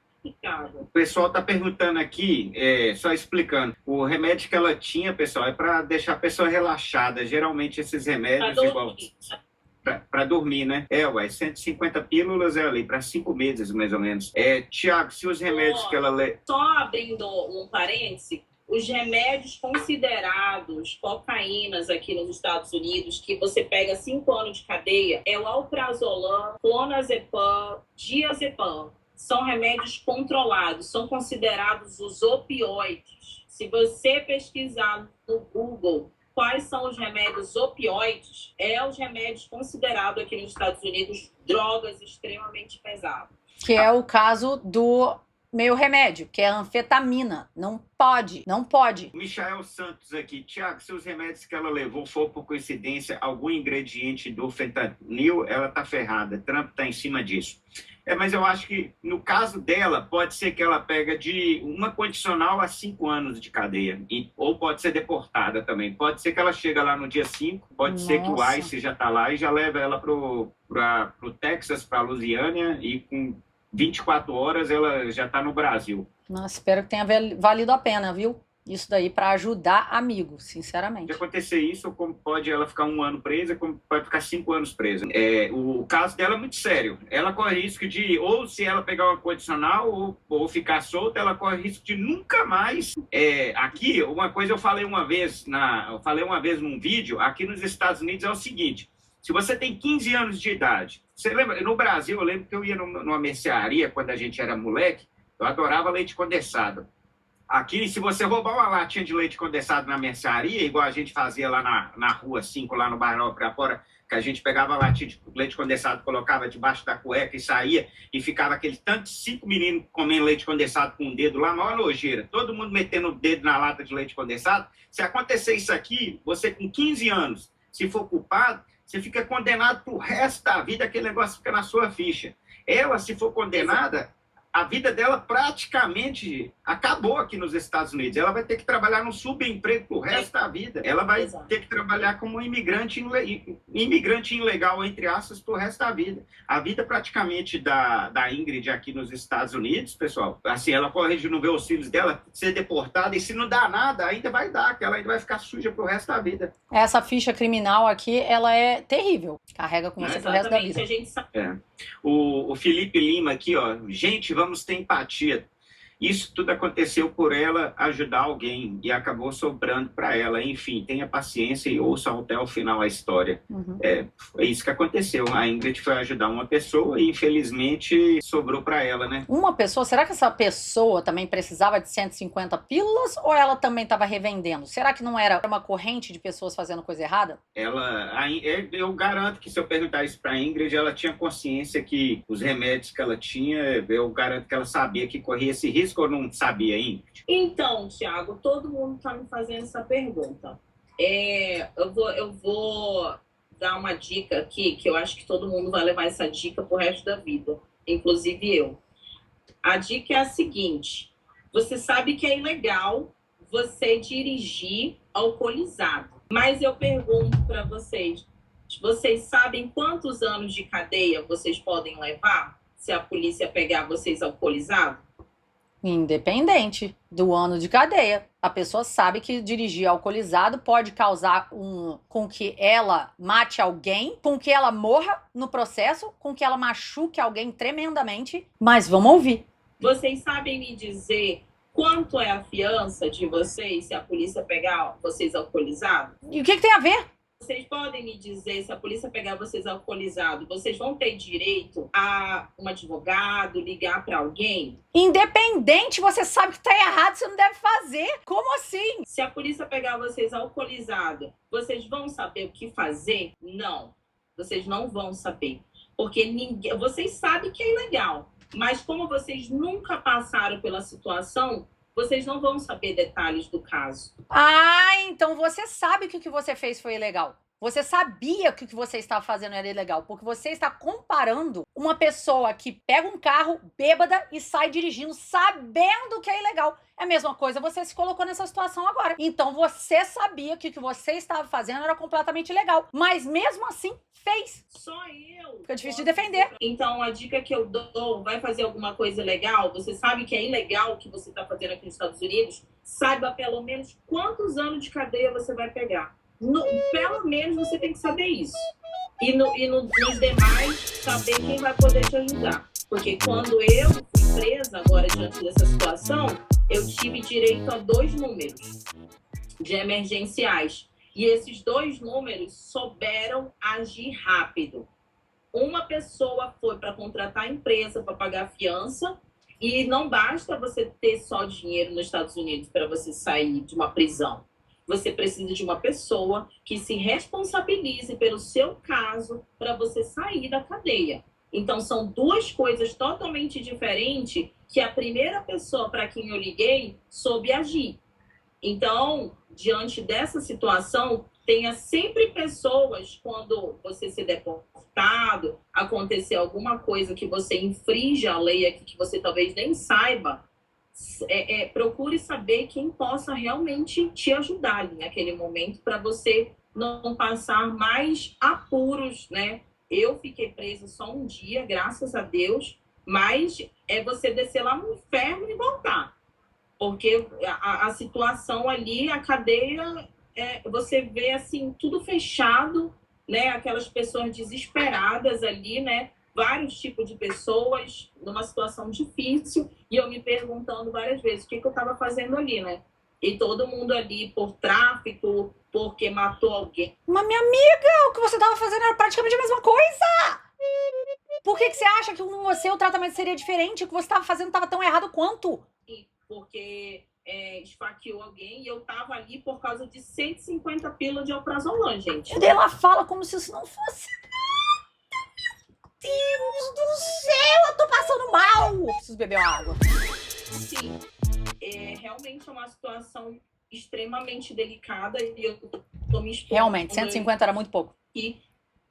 O pessoal está perguntando aqui, só explicando, o remédio que ela tinha, pessoal, é para deixar a pessoa relaxada. Geralmente esses remédios, para dormir, né? 150 pílulas é ali, para 5 meses, mais ou menos. Tiago, se os remédios que ela lê... Só abrindo um parêntese, os remédios considerados cocaínas aqui nos Estados Unidos, que você pega 5 anos de cadeia, é o alprazolam, clonazepam, diazepam. São remédios controlados, são considerados os opioides. Se você pesquisar no Google quais são os remédios opioides, os remédios considerados aqui nos Estados Unidos drogas extremamente pesadas. Que é o caso do meu remédio, que é a anfetamina. Não pode. O Michael Santos aqui. Tiago, se os remédios que ela levou for, por coincidência, algum ingrediente do fentanil, ela tá ferrada. Trump tá em cima disso. Mas eu acho que, no caso dela, pode ser que ela pega de uma condicional a 5 anos de cadeia. Ou pode ser deportada também. Pode ser que ela chega lá no dia 5, pode ser que o ICE já tá lá e já leva ela pro Texas, pra Louisiana, e com 24 horas ela já tá no Brasil. Nossa, espero que tenha valido a pena, viu? Isso daí para ajudar amigos, sinceramente. Se acontecer isso, como pode ela ficar 1 ano presa, como pode ficar 5 anos presa. O caso dela é muito sério. Ela corre risco de, ou se ela pegar uma condicional, ou ficar solta, ela corre risco de nunca mais. Aqui, uma coisa eu falei uma vez num vídeo, aqui nos Estados Unidos é o seguinte: se você tem 15 anos de idade, você lembra, no Brasil, eu lembro que eu ia numa mercearia, quando a gente era moleque, eu adorava leite condensado. Aqui, se você roubar uma latinha de leite condensado na mercearia, igual a gente fazia lá na Rua 5, lá no bairro Pirapora, que a gente pegava a latinha de leite condensado, colocava debaixo da cueca e saía, e ficava aquele tanto de 5 meninos comendo leite condensado com o dedo lá, maior nojeira. Todo mundo metendo o dedo na lata de leite condensado. Se acontecer isso aqui, você com 15 anos, se for culpado, você fica condenado pro resto da vida, aquele negócio fica na sua ficha. Ela, se for condenada, a vida dela praticamente acabou aqui nos Estados Unidos. Ela vai ter que trabalhar num subemprego pro resto da vida. Ela vai ter que trabalhar como imigrante ilegal, entre aspas, pro resto da vida. A vida praticamente da Ingrid aqui nos Estados Unidos, pessoal, assim, ela corre de não ver os filhos dela ser deportada, e se não dá nada, ainda vai dar, que ela ainda vai ficar suja pro resto da vida. Essa ficha criminal aqui, ela é terrível. Carrega com você pro resto da vida. A gente sabe. O Felipe Lima aqui, ó. Gente, vamos ter empatia. Isso tudo aconteceu por ela ajudar alguém e acabou sobrando para ela. Enfim, tenha paciência e ouça até o final a história. Uhum. É isso que aconteceu. A Ingrid foi ajudar uma pessoa e, infelizmente, sobrou para ela, né? Uma pessoa? Será que essa pessoa também precisava de 150 pílulas ou ela também estava revendendo? Será que não era uma corrente de pessoas fazendo coisa errada? Eu garanto que, se eu perguntar isso para a Ingrid, ela tinha consciência que os remédios que ela tinha, eu garanto que ela sabia que corria esse risco, ou não sabia, Ingrid? Então, Thiago, todo mundo está me fazendo essa pergunta. Eu vou dar uma dica aqui, que eu acho que todo mundo vai levar essa dica pro resto da vida, inclusive eu. A dica é a seguinte: você sabe que é ilegal você dirigir alcoolizado, mas eu pergunto para vocês sabem quantos anos de cadeia vocês podem levar se a polícia pegar vocês alcoolizados? Independente do ano de cadeia. A pessoa sabe que dirigir alcoolizado pode causar com que ela mate alguém, com que ela morra no processo, com que ela machuque alguém tremendamente. Mas vamos ouvir. Vocês sabem me dizer quanto é a fiança de vocês se a polícia pegar vocês alcoolizados? E o que tem a ver? Vocês podem me dizer, se a polícia pegar vocês alcoolizados, vocês vão ter direito a um advogado, ligar para alguém? Independente, você sabe que tá errado, você não deve fazer. Como assim? Se a polícia pegar vocês alcoolizados, vocês vão saber o que fazer? Não. Vocês não vão saber. Porque ninguém, vocês sabem que é ilegal, mas como vocês nunca passaram pela situação, vocês não vão saber detalhes do caso. Ah, então você sabe que o que você fez foi ilegal. Você sabia que o que você estava fazendo era ilegal, porque você está comparando uma pessoa que pega um carro bêbada e sai dirigindo sabendo que é ilegal. É a mesma coisa, você se colocou nessa situação agora. Então você sabia que o que você estava fazendo era completamente ilegal, mas mesmo assim fez. Só eu. Fica difícil de defender. Então a dica que eu dou, vai fazer alguma coisa legal, você sabe que é ilegal o que você está fazendo aqui nos Estados Unidos, saiba pelo menos quantos anos de cadeia você vai pegar. Pelo menos você tem que saber isso. E nos demais, saber quem vai poder te ajudar. Porque quando eu fui presa agora diante dessa situação, eu tive direito a 2 números de emergenciais. E esses 2 números souberam agir rápido. Uma pessoa foi para contratar a empresa para pagar a fiança. E não basta você ter só dinheiro nos Estados Unidos para você sair de uma prisão. Você precisa de uma pessoa que se responsabilize pelo seu caso para você sair da cadeia. Então, são 2 coisas totalmente diferentes que a primeira pessoa para quem eu liguei soube agir. Então, diante dessa situação, tenha sempre pessoas, quando você ser deportado, acontecer alguma coisa que você infringe a lei aqui, que você talvez nem saiba, procure saber quem possa realmente te ajudar ali naquele momento para você não passar mais apuros, né? Eu fiquei presa só um dia, graças a Deus, mas é você descer lá no inferno e voltar. Porque a situação ali, a cadeia, você vê assim, tudo fechado, né? Aquelas pessoas desesperadas ali, né? Vários tipos de pessoas numa situação difícil e eu me perguntando várias vezes o que eu estava fazendo ali, né? E todo mundo ali por tráfico, porque matou alguém. Mas minha amiga, o que você estava fazendo era praticamente a mesma coisa! Por que você acha que com você o tratamento seria diferente? O que você estava fazendo estava tão errado quanto? Porque esfaqueou alguém e eu tava ali por causa de 150 pílulas de alprazolam, gente. E ela fala como se isso não fosse Deus do céu, eu tô passando mal! Preciso beber uma água. Sim, realmente é uma situação extremamente delicada e eu tô me expondo. Realmente, 150 era muito pouco. E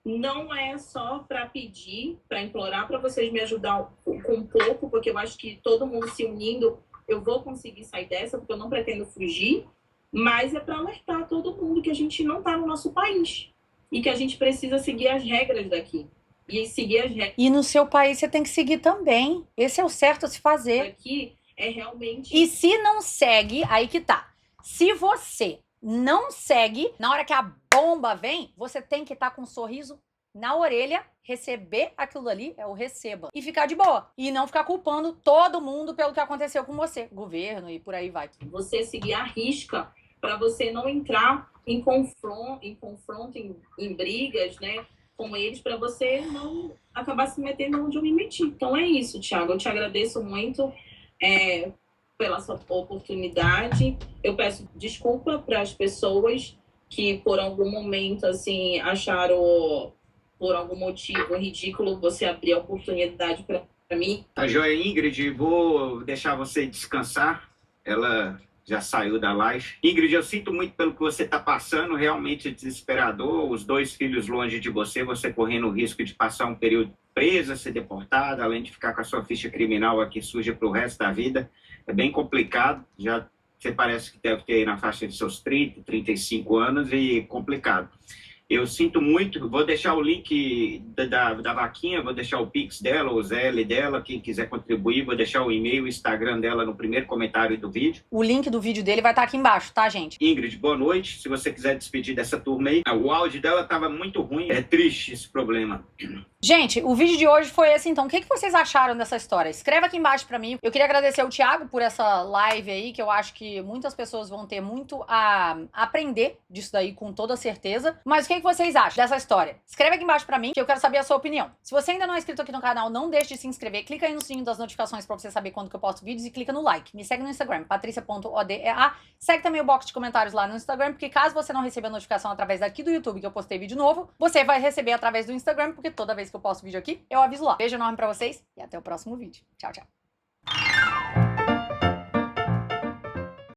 não é só para pedir, para implorar para vocês me ajudar com um pouco, porque eu acho que todo mundo se unindo, eu vou conseguir sair dessa, porque eu não pretendo fugir, mas é para alertar todo mundo que a gente não tá no nosso país e que a gente precisa seguir as regras daqui. E seguir as regras. E no seu país você tem que seguir também. Esse é o certo a se fazer. Aqui é realmente. E se não segue, aí que tá. Se você não segue, na hora que a bomba vem, você tem que estar com um sorriso na orelha, receber aquilo ali, é o receba. E ficar de boa. E não ficar culpando todo mundo pelo que aconteceu com você. Governo e por aí vai. Você seguir a risca para você não entrar em confronto, em brigas, né? Com eles, para você não acabar se metendo onde eu me meti. Então é isso, Thiago. Eu te agradeço muito pela sua oportunidade. Eu peço desculpa para as pessoas que por algum momento assim acharam, por algum motivo ridículo, você abrir a oportunidade para mim. Tá joia, Ingrid, vou deixar você descansar. Ela já saiu da live. Ingrid, eu sinto muito pelo que você está passando, realmente é desesperador. Os 2 filhos longe de você correndo o risco de passar um período presa, ser deportada, além de ficar com a sua ficha criminal aqui suja para o resto da vida. É bem complicado. Já você parece que deve ter aí na faixa de seus 30, 35 anos e complicado. Eu sinto muito, vou deixar o link da vaquinha, vou deixar o Pix dela, o Zelle dela, quem quiser contribuir, vou deixar o e-mail, o Instagram dela no primeiro comentário do vídeo. O link do vídeo dele vai estar aqui embaixo, tá, gente? Ingrid, boa noite, se você quiser despedir dessa turma aí. O áudio dela estava muito ruim, é triste esse problema. Gente, o vídeo de hoje foi esse, então. O que vocês acharam dessa história? Escreve aqui embaixo pra mim. Eu queria agradecer ao Thiago por essa live aí, que eu acho que muitas pessoas vão ter muito a aprender disso daí, com toda certeza. Mas o que vocês acham dessa história? Escreve aqui embaixo pra mim, que eu quero saber a sua opinião. Se você ainda não é inscrito aqui no canal, não deixe de se inscrever. Clica aí no sininho das notificações pra você saber quando que eu posto vídeos e clica no like. Me segue no Instagram, patricia.odea. Segue também o box de comentários lá no Instagram, porque caso você não receba a notificação através daqui do YouTube que eu postei vídeo novo, você vai receber através do Instagram, porque toda vez que eu posto vídeo aqui, eu aviso lá. Beijo enorme pra vocês e até o próximo vídeo. Tchau, tchau.